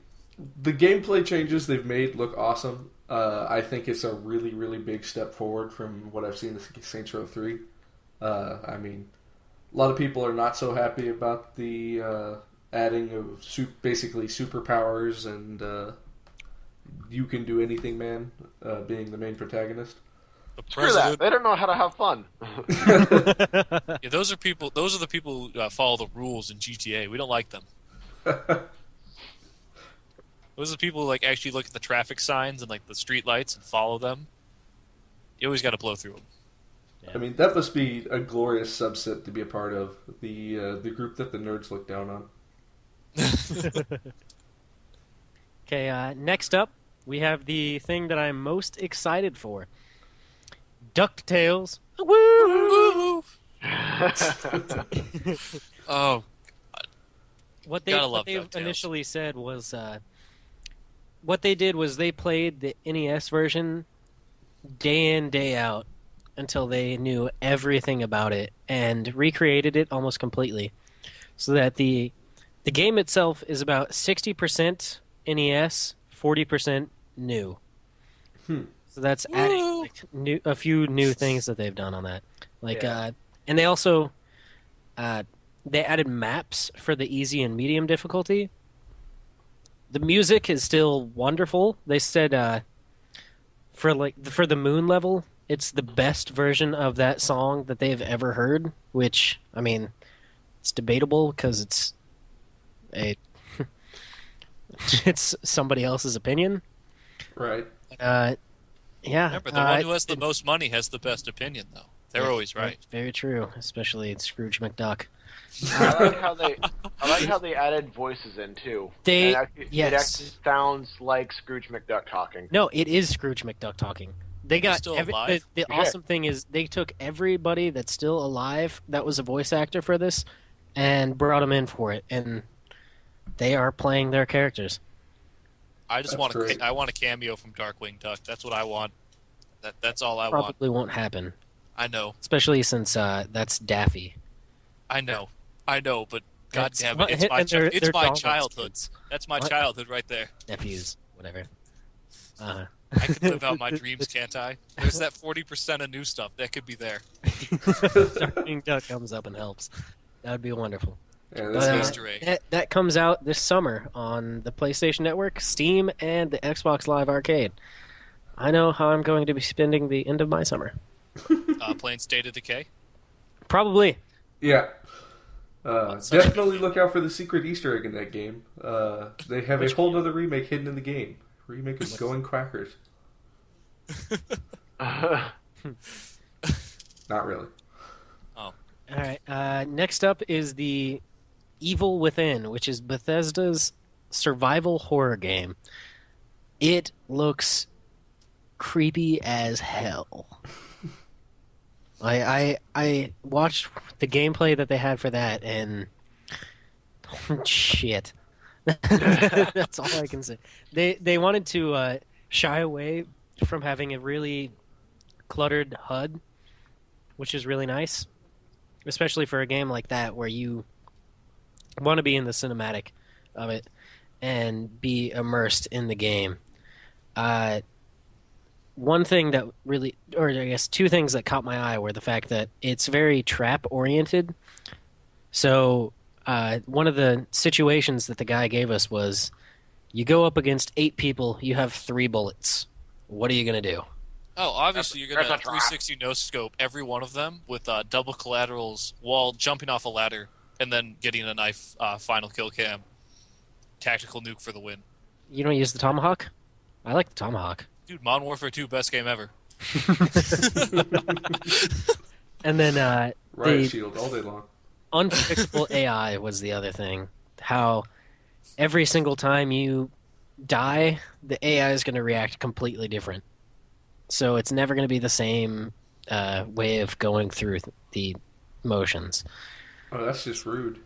Speaker 2: the gameplay changes they've made look awesome. I think it's a really, really big step forward from what I've seen in Saints Row 3. I mean, a lot of people are not so happy about the adding of basically superpowers and you can do anything, man, being the main protagonist.
Speaker 4: The
Speaker 3: Screw that.
Speaker 4: president.
Speaker 3: They don't know how to have fun.
Speaker 4: Yeah, those are people. Those are the people who follow the rules in GTA. We don't like them. Those are the people who like actually look at the traffic signs and like the street lights and follow them. You always got to blow through them.
Speaker 2: I mean, that must be a glorious subset to be a part of. The group that the nerds look down on.
Speaker 1: Okay, next up, we have the thing that I'm most excited for. DuckTales. Woo!
Speaker 4: Oh,
Speaker 1: What
Speaker 4: Gotta love
Speaker 1: they
Speaker 4: DuckTales.
Speaker 1: initially said was what they did was they played the NES version day in, day out until they knew everything about it and recreated it almost completely. So that the game itself is about 60% NES, 40% new. So that's adding like, a few new things that they've done on that. Like and they also they added maps for the easy and medium difficulty. The music is still wonderful. They said for the moon level, it's the best version of that song that they've ever heard, which I mean, it's debatable because it's it's somebody else's opinion.
Speaker 2: Right.
Speaker 1: Yeah.
Speaker 4: remember the one who has the most money has the best opinion, though. They're always right.
Speaker 1: Very true, especially Scrooge McDuck.
Speaker 3: I like how they added voices in too. It actually sounds like Scrooge McDuck talking.
Speaker 1: No, it is Scrooge McDuck talking. They got
Speaker 4: still alive?
Speaker 1: the awesome thing is they took everybody that's still alive that was a voice actor for this and brought them in for it, and they are playing their characters.
Speaker 4: I just want
Speaker 2: great.
Speaker 4: I want a cameo from Darkwing Duck. That's what I want. That's all I want.
Speaker 1: Probably won't happen,
Speaker 4: I know,
Speaker 1: especially since that's Daffy.
Speaker 4: I know, but God
Speaker 1: That's-
Speaker 4: damn it, it's
Speaker 1: and
Speaker 4: my
Speaker 1: they're
Speaker 4: it's my
Speaker 1: Donald's
Speaker 4: childhood.
Speaker 1: kids.
Speaker 4: That's my
Speaker 1: What?
Speaker 4: childhood right there.
Speaker 1: Nephews, whatever.
Speaker 4: I could live out my dreams, can't I? There's that 40% of new stuff that could be there.
Speaker 1: Darkwing Duck comes up and helps. That would be wonderful.
Speaker 2: Yeah,
Speaker 1: But,
Speaker 2: that's nice.
Speaker 4: Easter egg.
Speaker 1: that comes out this summer on the PlayStation Network, Steam, and the Xbox Live Arcade. I know how I'm going to be spending the end of my summer.
Speaker 4: Playing State of Decay.
Speaker 1: Probably.
Speaker 2: Yeah.
Speaker 4: Such a
Speaker 2: Definitely look out for the secret Easter egg in that game. They have a whole other remake hidden in the game. Remake of Going Crackers. Not really.
Speaker 1: All right. Next up is the Evil Within, which is Bethesda's survival horror game. It looks creepy as hell. I watched the gameplay that they had for that, and shit. That's all I can say. They wanted to shy away from having a really cluttered HUD, which is really nice, especially for a game like that where you want to be in the cinematic of it and be immersed in the game. One thing that really, or I guess two things that caught my eye were the fact that it's very trap oriented. So one of the situations that the guy gave us was, you go up against 8 people, you have 3 bullets. What are you going to do?
Speaker 4: Oh, obviously you're going to
Speaker 3: That's a trap.
Speaker 4: 360 no scope every one of them with double collaterals while jumping off a ladder and then getting a knife final kill cam. Tactical nuke for the win.
Speaker 1: You don't use the tomahawk? I like the tomahawk.
Speaker 4: Dude, Modern Warfare 2, best game ever.
Speaker 1: And then
Speaker 2: Riot
Speaker 1: the
Speaker 2: Shield all day long.
Speaker 1: unpredictable AI was the other thing. How every single time you die, the AI is going to react completely different. So it's never going to be the same way of going through the motions.
Speaker 2: Oh, that's just rude.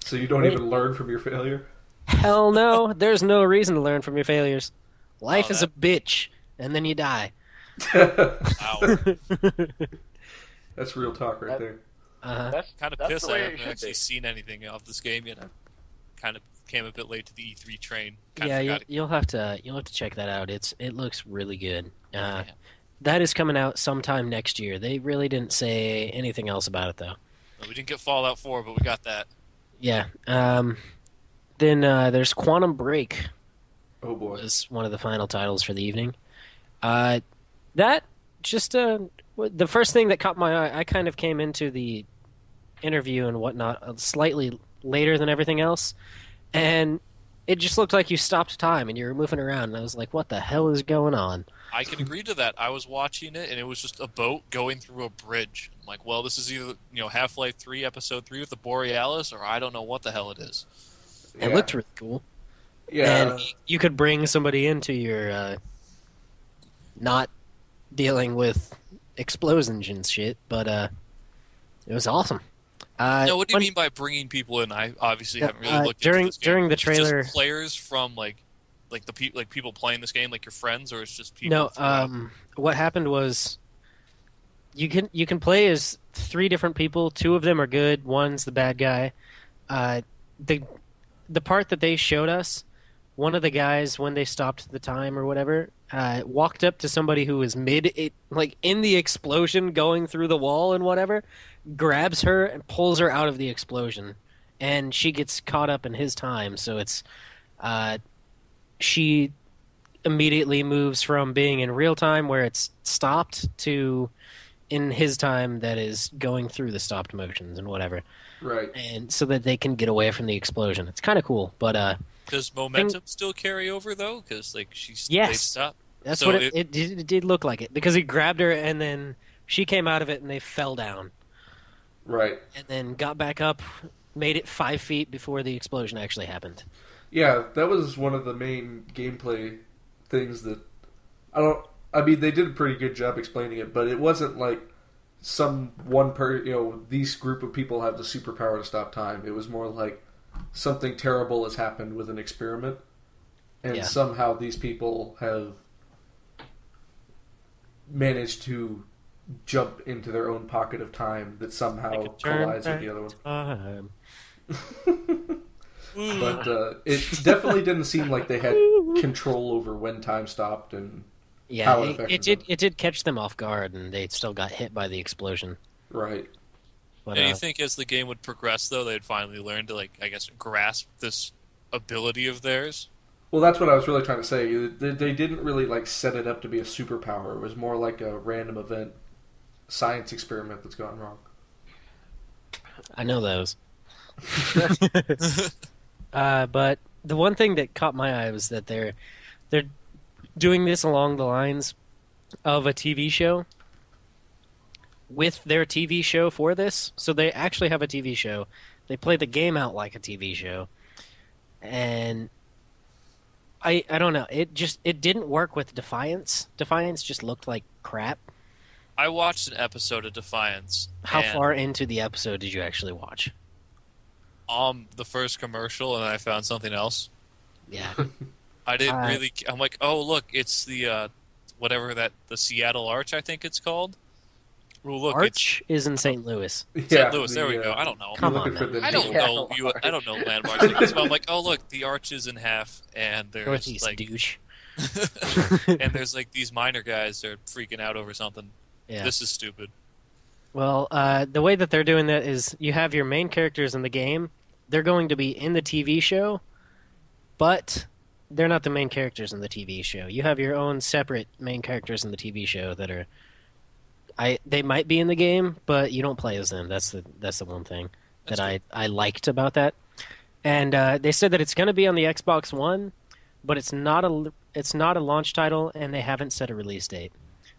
Speaker 2: So you don't even learn from your failure?
Speaker 1: Hell no, there's no reason to learn from your failures. Life
Speaker 4: Oh,
Speaker 1: is a bitch, and then you die.
Speaker 4: Ow.
Speaker 2: That's real talk right
Speaker 3: That-
Speaker 2: there.
Speaker 3: That's
Speaker 4: Kind of
Speaker 3: that's
Speaker 4: pissed
Speaker 3: the
Speaker 4: I
Speaker 3: way it
Speaker 4: haven't
Speaker 3: should
Speaker 4: actually
Speaker 3: be.
Speaker 4: seen anything of this game yet. I kind of came a bit late to the E3 train. Kind
Speaker 1: Yeah,
Speaker 4: of forgot it.
Speaker 1: you'll have to check that out. It looks really good. That is coming out sometime next year. They really didn't say anything else about it though.
Speaker 4: Well, we didn't get Fallout 4, but we got that.
Speaker 1: Yeah. Then there's Quantum Break.
Speaker 2: Oh boy.
Speaker 1: Was one of the final titles for the evening. That just the first thing that caught my eye, I kind of came into the interview and whatnot slightly later than everything else, and it just looked like you stopped time and you were moving around, and I was like, what the hell is going on?
Speaker 4: I can agree to that. I was watching it, and it was just a boat going through a bridge. I'm like, well, this is either Half-Life 3, Episode 3 with the Borealis, or I don't know what the hell it is.
Speaker 1: It looked really cool.
Speaker 2: Yeah.
Speaker 1: And you could bring somebody into your not dealing with explosions and shit, but it was awesome.
Speaker 4: No, what do you mean by bringing people in? I obviously haven't really looked into this game.
Speaker 1: During the
Speaker 4: Is it
Speaker 1: trailer,
Speaker 4: just players from like people playing this game, like your friends, or it's just people?
Speaker 1: No, what happened was you can play as 3 different people. 2 of them are good. One's the bad guy. The part that they showed us, one of the guys, when they stopped the time or whatever, walked up to somebody who was in the explosion going through the wall and whatever, grabs her and pulls her out of the explosion, and she gets caught up in his time. So it's she immediately moves from being in real time where it's stopped to in his time that is going through the stopped motions and whatever.
Speaker 2: Right.
Speaker 1: And so that they can get away from the explosion. It's kind of cool, but
Speaker 4: does momentum still carry over though? Because they
Speaker 1: yes,
Speaker 4: stopped.
Speaker 1: That's
Speaker 4: So
Speaker 1: what it did look like it, because he grabbed her and then she came out of it and they fell down
Speaker 2: Right.
Speaker 1: and then got back up, made it 5 feet before the explosion actually happened.
Speaker 2: Yeah, that was one of the main gameplay things that they did a pretty good job explaining it, but it wasn't like these group of people have the superpower to stop time. It was more like something terrible has happened with an experiment, and somehow these people have managed to jump into their own pocket of time that somehow collides with the other one. But it definitely didn't seem like they had control over when time stopped and how it affected them.
Speaker 1: It did catch them off guard, and they still got hit by the explosion.
Speaker 2: Right.
Speaker 1: But,
Speaker 4: And you think as the game would progress, though, they'd finally learn to, grasp this ability of theirs?
Speaker 2: Well, that's what I was really trying to say. They didn't really set it up to be a superpower. It was more like a random event, science experiment that's gone wrong.
Speaker 1: I know those. But the one thing that caught my eye was that they're doing this along the lines of a TV show with their TV show for this. So they actually have a TV show. They play the game out like a TV show. And I don't know. It didn't work with Defiance. Defiance just looked like crap.
Speaker 4: I watched an episode of Defiance.
Speaker 1: How far into the episode did you actually watch?
Speaker 4: The first commercial, and I found something else.
Speaker 1: Yeah.
Speaker 4: I didn't really. I'm like, oh look, it's the the Seattle Arch, I think it's called. Oh, look,
Speaker 1: Arch is in St. Louis.
Speaker 4: St. Louis. There we go. I don't know.
Speaker 1: Come on,
Speaker 4: I don't know. I don't know landmarks. Like this, but I'm like, oh look, the arch is in half, and there's
Speaker 1: Northeast douche.
Speaker 4: and there's these minor guys. They're freaking out over something.
Speaker 1: Yeah.
Speaker 4: This is stupid.
Speaker 1: Well, the way that they're doing that is you have your main characters in the game. They're going to be in the TV show, but they're not the main characters in the TV show. You have your own separate main characters in the TV show that are. They might be in the game, but you don't play as them. That's the one thing that I liked about that. And they said that it's going to be on the Xbox One, but it's not a launch title, and they haven't set a release date.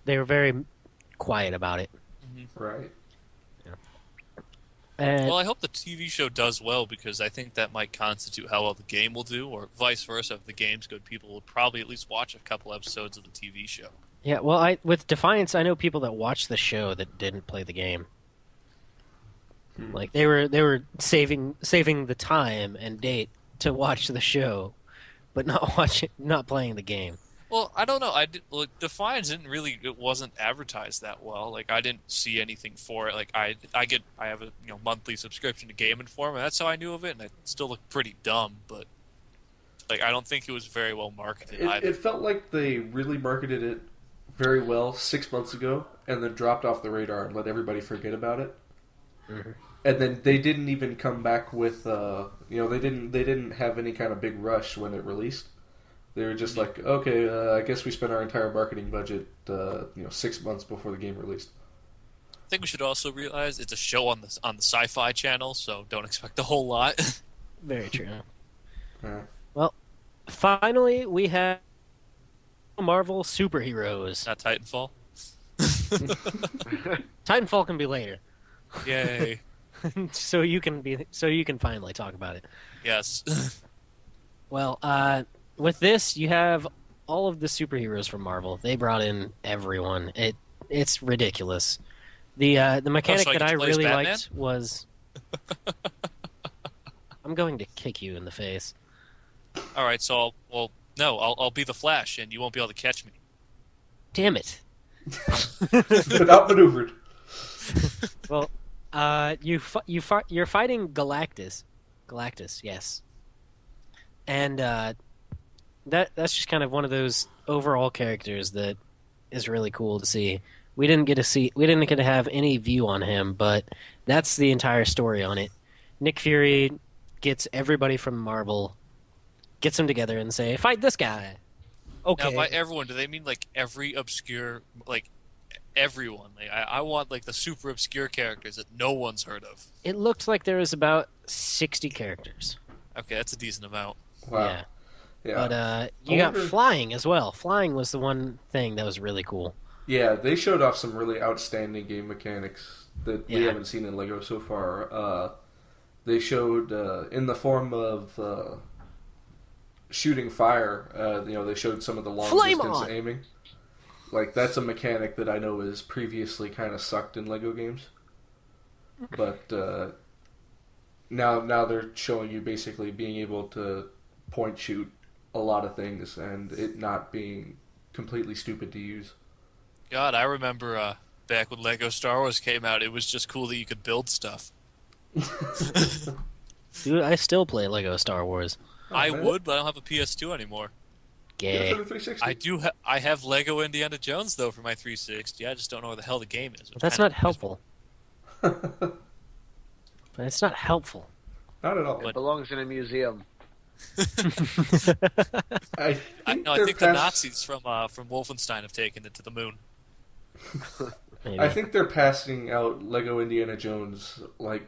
Speaker 1: They were very quiet about it.
Speaker 4: Mm-hmm.
Speaker 2: Right.
Speaker 4: Well, I hope the TV show does well, because I think that might constitute how well the game will do, or vice versa. If the game's good, people will probably at least watch a couple episodes of the TV show.
Speaker 1: Yeah, well, with Defiance, I know people that watched the show that didn't play the game. Like they were saving the time and date to watch the show, but not playing the game.
Speaker 4: Well, I don't know. Defiance it wasn't advertised that well. I didn't see anything for it. I have a monthly subscription to Game Informer, and that's how I knew of it, and it still looked pretty dumb, but I don't think it was very well marketed either.
Speaker 2: It felt like they really marketed it very well 6 months ago, and then dropped off the radar and let everybody forget about it.
Speaker 1: Mm-hmm.
Speaker 2: And then they didn't even come back with they didn't have any kind of big rush when it released. They were just like, okay, I guess we spent our entire marketing budget, 6 months before the game released.
Speaker 4: I think we should also realize it's a show on the Sci-Fi Channel, so don't expect a whole lot.
Speaker 1: Very true.
Speaker 2: Yeah.
Speaker 1: Well, finally, we have Marvel superheroes.
Speaker 4: Not Titanfall.
Speaker 1: Titanfall can be later,
Speaker 4: Yay!
Speaker 1: so you can finally talk about it.
Speaker 4: Yes.
Speaker 1: Well, with this, you have all of the superheroes from Marvel. They brought in everyone. It's ridiculous. The mechanic
Speaker 4: so I
Speaker 1: that
Speaker 4: get
Speaker 1: I
Speaker 4: to play as
Speaker 1: really
Speaker 4: Batman?
Speaker 1: liked was. I'm going to kick you in the face.
Speaker 4: All right, so I'll be the Flash, and you won't be able to catch me.
Speaker 1: Damn it.
Speaker 2: But outmaneuvered.
Speaker 1: Well, you're fighting Galactus. Galactus, yes. And that's just kind of one of those overall characters that is really cool to see. We didn't get to have any view on him, but that's the entire story on it. Nick Fury gets everybody from Marvel, gets them together and say, "Fight this guy." Okay.
Speaker 4: Now, by everyone, do they mean like every obscure, like everyone? Like, I want like the super obscure characters that no one's heard of.
Speaker 1: It looked like there was about 60 characters.
Speaker 4: Okay, that's a decent amount.
Speaker 2: Wow.
Speaker 1: Yeah.
Speaker 2: Yeah.
Speaker 1: But you got flying as well. Flying was the one thing that was really cool.
Speaker 2: Yeah, they showed off some really outstanding game mechanics that we
Speaker 1: Yeah.
Speaker 2: haven't seen in LEGO so far. They showed, in the form of shooting fire, they showed some of the long
Speaker 1: Flame
Speaker 2: distance
Speaker 1: on!
Speaker 2: aiming. Like, that's a mechanic that I know is previously kind of sucked in LEGO games. But now they're showing you basically being able to point shoot a lot of things and it not being completely stupid to use.
Speaker 4: God, I remember back when Lego Star Wars came out, it was just cool that you could build stuff.
Speaker 1: Dude, I still play Lego Star Wars.
Speaker 4: I
Speaker 2: man.
Speaker 4: would, but I don't have a PS2 anymore.
Speaker 2: Yeah,
Speaker 1: Gay.
Speaker 2: for the 360.
Speaker 4: I do. I have Lego Indiana Jones though for my 360. I just don't know where the hell the game is.
Speaker 1: But that's not helpful. But it's not helpful.
Speaker 2: Not at all.
Speaker 3: It belongs in a museum.
Speaker 2: I think,
Speaker 4: I
Speaker 2: they're
Speaker 4: think the
Speaker 2: past,
Speaker 4: Nazis from Wolfenstein have taken it to the moon.
Speaker 1: Maybe.
Speaker 2: I think they're passing out Lego Indiana Jones like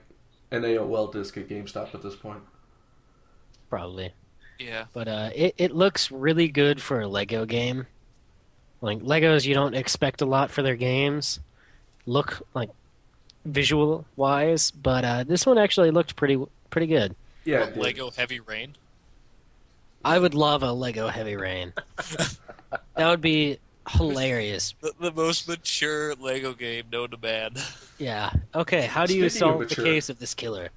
Speaker 2: an AOL disc at GameStop at this point.
Speaker 1: Probably.
Speaker 4: Yeah.
Speaker 1: But it looks really good for a Lego game. Like, Legos, you don't expect a lot for their games. Look, like, visual-wise. But this one actually looked pretty good.
Speaker 2: Yeah,
Speaker 4: What,
Speaker 2: it did.
Speaker 4: Lego Heavy Rain.
Speaker 1: I would love a Lego Heavy Rain. That would be hilarious.
Speaker 4: The most mature Lego game known to man.
Speaker 1: Yeah. Okay, how do you
Speaker 2: Speaking of
Speaker 1: solve the
Speaker 2: mature.
Speaker 1: case of this killer?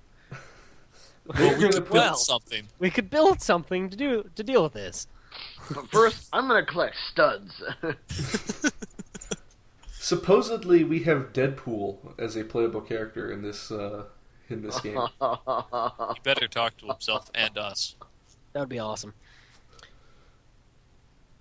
Speaker 2: They're
Speaker 4: We
Speaker 2: gonna
Speaker 4: could
Speaker 2: put-
Speaker 4: build
Speaker 1: Well.
Speaker 4: something.
Speaker 1: We could build something to deal with this.
Speaker 3: But first, I'm going to collect studs.
Speaker 2: Supposedly, we have Deadpool as a playable character in this game.
Speaker 4: He better talk to himself and us.
Speaker 1: That would be awesome.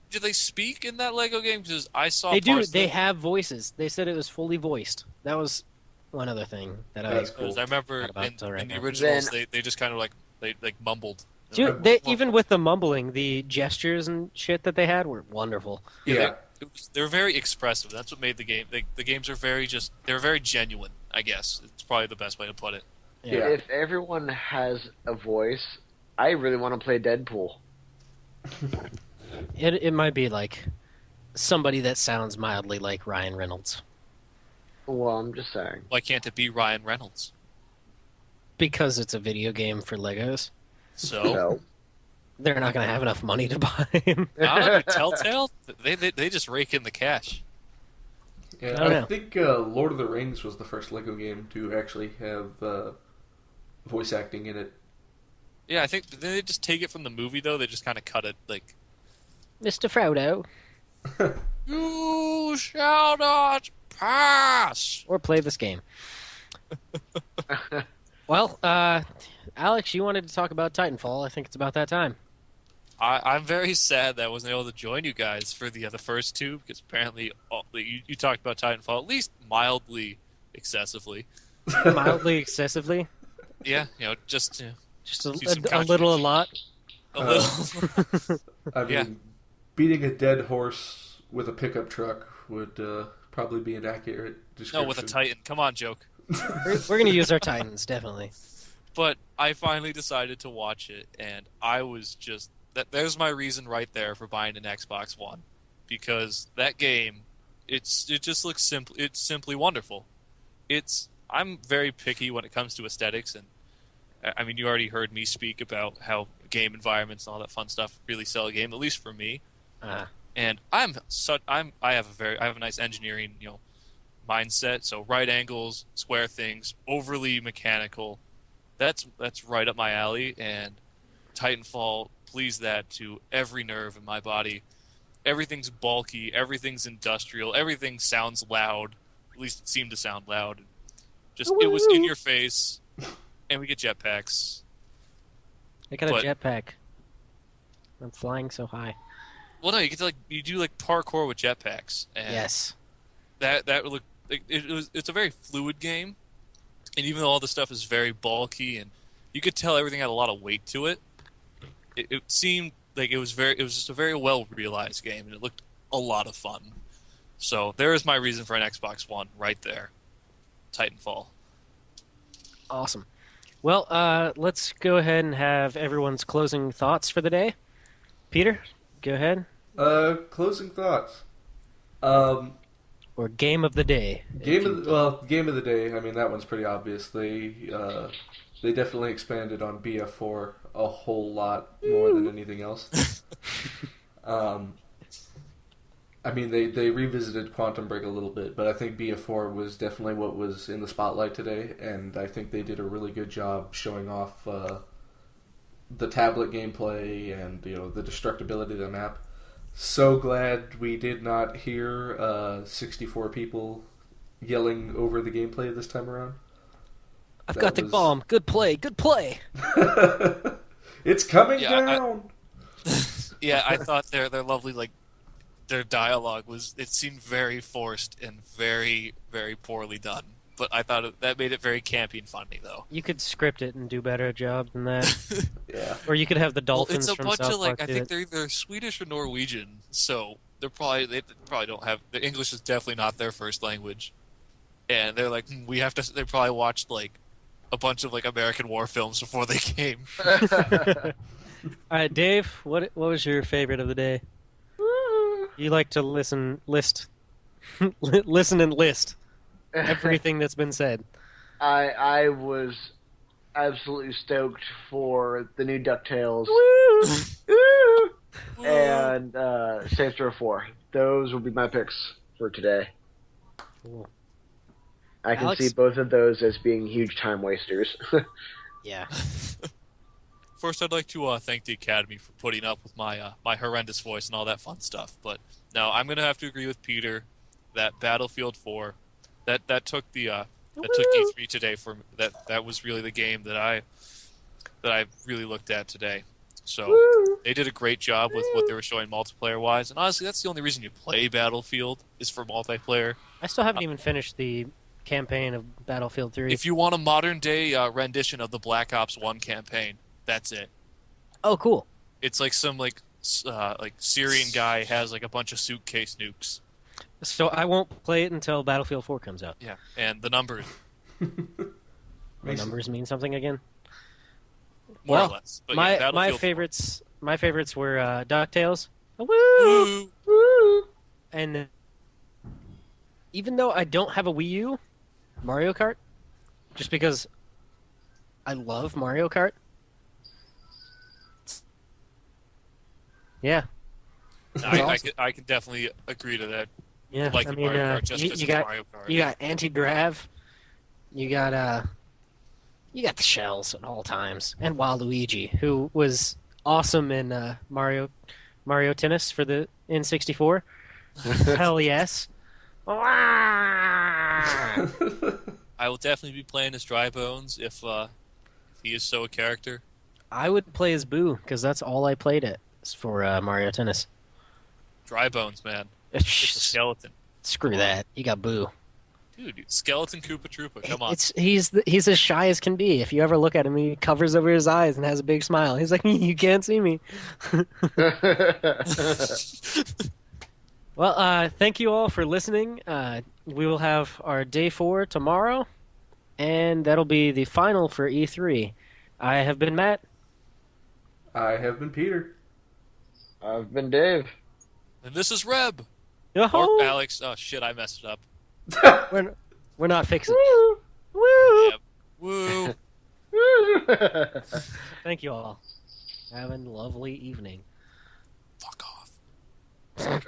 Speaker 4: Did they speak in that Lego game? Because I saw
Speaker 1: They do.
Speaker 4: parts
Speaker 1: They
Speaker 4: that-
Speaker 1: have voices. They said it was fully voiced. That was one other thing that
Speaker 2: That's
Speaker 1: I.
Speaker 2: cool.
Speaker 4: I remember
Speaker 1: Forgot about
Speaker 4: in,
Speaker 1: that right
Speaker 4: in the
Speaker 1: now.
Speaker 4: originals,
Speaker 3: Then-
Speaker 4: they just kind of they mumbled.
Speaker 1: Dude, they, even with the mumbling, the gestures and shit that they had were wonderful.
Speaker 2: Yeah.
Speaker 4: They were very expressive. That's what made the game. The games are they're very genuine. I guess it's probably the best way to put it.
Speaker 2: Yeah.
Speaker 3: If everyone has a voice, I really want to play Deadpool.
Speaker 1: It might be like somebody that sounds mildly like Ryan Reynolds
Speaker 3: Well, I'm just saying.
Speaker 4: Why can't it be Ryan Reynolds?
Speaker 1: because it's a video game for Legos.
Speaker 4: So
Speaker 3: No.
Speaker 1: They're not going to have enough money to buy him.
Speaker 4: Telltale, they just rake in the cash.
Speaker 2: Yeah,
Speaker 1: I don't know.
Speaker 2: think Lord of the Rings was the first Lego game to actually have voice acting in it.
Speaker 4: Yeah, I think did they just take it from the movie though. They just kind of cut it like.
Speaker 1: Mr. Frodo.
Speaker 4: You shall not pass.
Speaker 1: Or play this game. Well, Alex, you wanted to talk about Titanfall. I think it's about that time.
Speaker 4: I'm very sad that I wasn't able to join you guys for the first two because apparently you talked about Titanfall at least mildly excessively.
Speaker 1: Mildly excessively.
Speaker 4: Yeah, just
Speaker 1: Just
Speaker 4: See some
Speaker 1: a little a lot.
Speaker 4: A little.
Speaker 2: I mean,
Speaker 4: Yeah.
Speaker 2: beating a dead horse with a pickup truck would probably be an accurate description.
Speaker 4: No, with a Titan. Come on, joke.
Speaker 1: We're going to use our Titans, definitely.
Speaker 4: But I finally decided to watch it, and I was just... There's my reason right there for buying an Xbox One. Because that game, it just looks simple. It's simply wonderful. I'm very picky when it comes to aesthetics, and I mean, you already heard me speak about how game environments and all that fun stuff really sell a game, at least for me. And I have a nice engineering, mindset. So right angles, square things, overly mechanical. That's right up my alley. And Titanfall pleased that to every nerve in my body. Everything's bulky, everything's industrial, everything sounds loud. At least it seemed to sound loud. Just it was in your face, and we get jetpacks.
Speaker 1: I got a jetpack. I'm flying so high.
Speaker 4: Well, no, you get to you do parkour with jetpacks. And
Speaker 1: yes.
Speaker 4: That would look it's a very fluid game, and even though all the stuff is very bulky, and you could tell everything had a lot of weight to it, it seemed like it was just a very well realized game, and it looked a lot of fun. So there is my reason for an Xbox One right there. Titanfall.
Speaker 1: Awesome. Well, let's go ahead and have everyone's closing thoughts for the day. Peter, go ahead.
Speaker 2: Closing thoughts.
Speaker 1: Or game of the day.
Speaker 2: Game of the day. I mean, that one's pretty obvious. They definitely expanded on BF4 a whole lot more than anything else. I mean, they revisited Quantum Break a little bit, but I think BF4 was definitely what was in the spotlight today, and I think they did a really good job showing off the tablet gameplay and the destructibility of the map. So glad we did not hear 64 people yelling over the gameplay this time around.
Speaker 1: I've got the bomb. Good play. Good play.
Speaker 2: It's coming down.
Speaker 4: Yeah, I thought their lovely their dialogue it seemed very forced and very, very poorly done. But I thought that made it very campy and funny, though.
Speaker 1: You could script it and do better job than that.
Speaker 2: Yeah.
Speaker 1: Or you could have the dolphins
Speaker 4: it's a
Speaker 1: from
Speaker 4: bunch
Speaker 1: South
Speaker 4: of
Speaker 1: Park
Speaker 4: I
Speaker 1: do
Speaker 4: think
Speaker 1: it.
Speaker 4: they're either Swedish or Norwegian, so they probably don't have the English is definitely not their first language. And they're like, we have to. They probably watched a bunch of American war films before they came.
Speaker 1: All right, Dave, what was your favorite of the day? You like to listen and list everything that's been said.
Speaker 3: I was absolutely stoked for the new DuckTales and Saints Row 4. Those will be my picks for today.
Speaker 1: Cool.
Speaker 3: I can
Speaker 1: Alex?
Speaker 3: see both of those as being huge time wasters.
Speaker 1: Yeah.
Speaker 4: First, I'd like to thank the Academy for putting up with my my horrendous voice and all that fun stuff. But no, I'm going to have to agree with Peter that Battlefield 4 that took the that took E3 today for me. That was really the game that I really looked at today. So they did a great job with what they were showing multiplayer wise, and honestly, that's the only reason you play Battlefield is for multiplayer.
Speaker 1: I still haven't even finished the campaign of Battlefield 3.
Speaker 4: If you want a modern day rendition of the Black Ops 1 campaign, that's it.
Speaker 1: Oh, cool.
Speaker 4: It's some Syrian guy has a bunch of suitcase nukes.
Speaker 1: So I won't play it until Battlefield 4 comes out.
Speaker 4: Yeah, and the numbers
Speaker 1: The numbers mean something again?
Speaker 4: more
Speaker 1: Well,
Speaker 4: or less. But
Speaker 1: my
Speaker 4: yeah,
Speaker 1: my
Speaker 4: Battlefield
Speaker 1: favorites were DuckTales.
Speaker 4: 4.
Speaker 1: Woo!
Speaker 4: Woo!
Speaker 1: And even though I don't have a Wii U, Mario Kart, just because I love Mario Kart. Yeah.
Speaker 4: I can definitely agree to that.
Speaker 1: Yeah,
Speaker 4: Like
Speaker 1: I
Speaker 4: the
Speaker 1: mean,
Speaker 4: Mario Kart just
Speaker 1: you
Speaker 4: 'cause it's
Speaker 1: got
Speaker 4: Mario Kart.
Speaker 1: you got anti-grav, you got the shells at all times, and Waluigi, who was awesome in Mario Tennis for the N64. Hell yes.
Speaker 4: I will definitely be playing as Dry Bones if he is so a character.
Speaker 1: I would play as Boo because that's all I played it for Mario Tennis.
Speaker 4: Dry Bones, man. It's a skeleton.
Speaker 1: Screw that. You got Boo.
Speaker 4: Dude, skeleton Koopa Troopa, come on.
Speaker 1: He's as shy as can be. If you ever look at him, he covers over his eyes and has a big smile. He's like, you can't see me. Well, thank you all for listening. We will have our day 4 tomorrow, and that'll be the final for E3. I have been Matt.
Speaker 2: I have been Peter.
Speaker 3: I've been Dave.
Speaker 4: And this is Reb.
Speaker 1: Yo-ho!
Speaker 4: Or Alex. Oh, shit, I messed it up.
Speaker 1: We're not fixing it. Woo!
Speaker 4: Yeah. Woo.
Speaker 1: Thank you all. Have a lovely evening.
Speaker 4: Fuck off.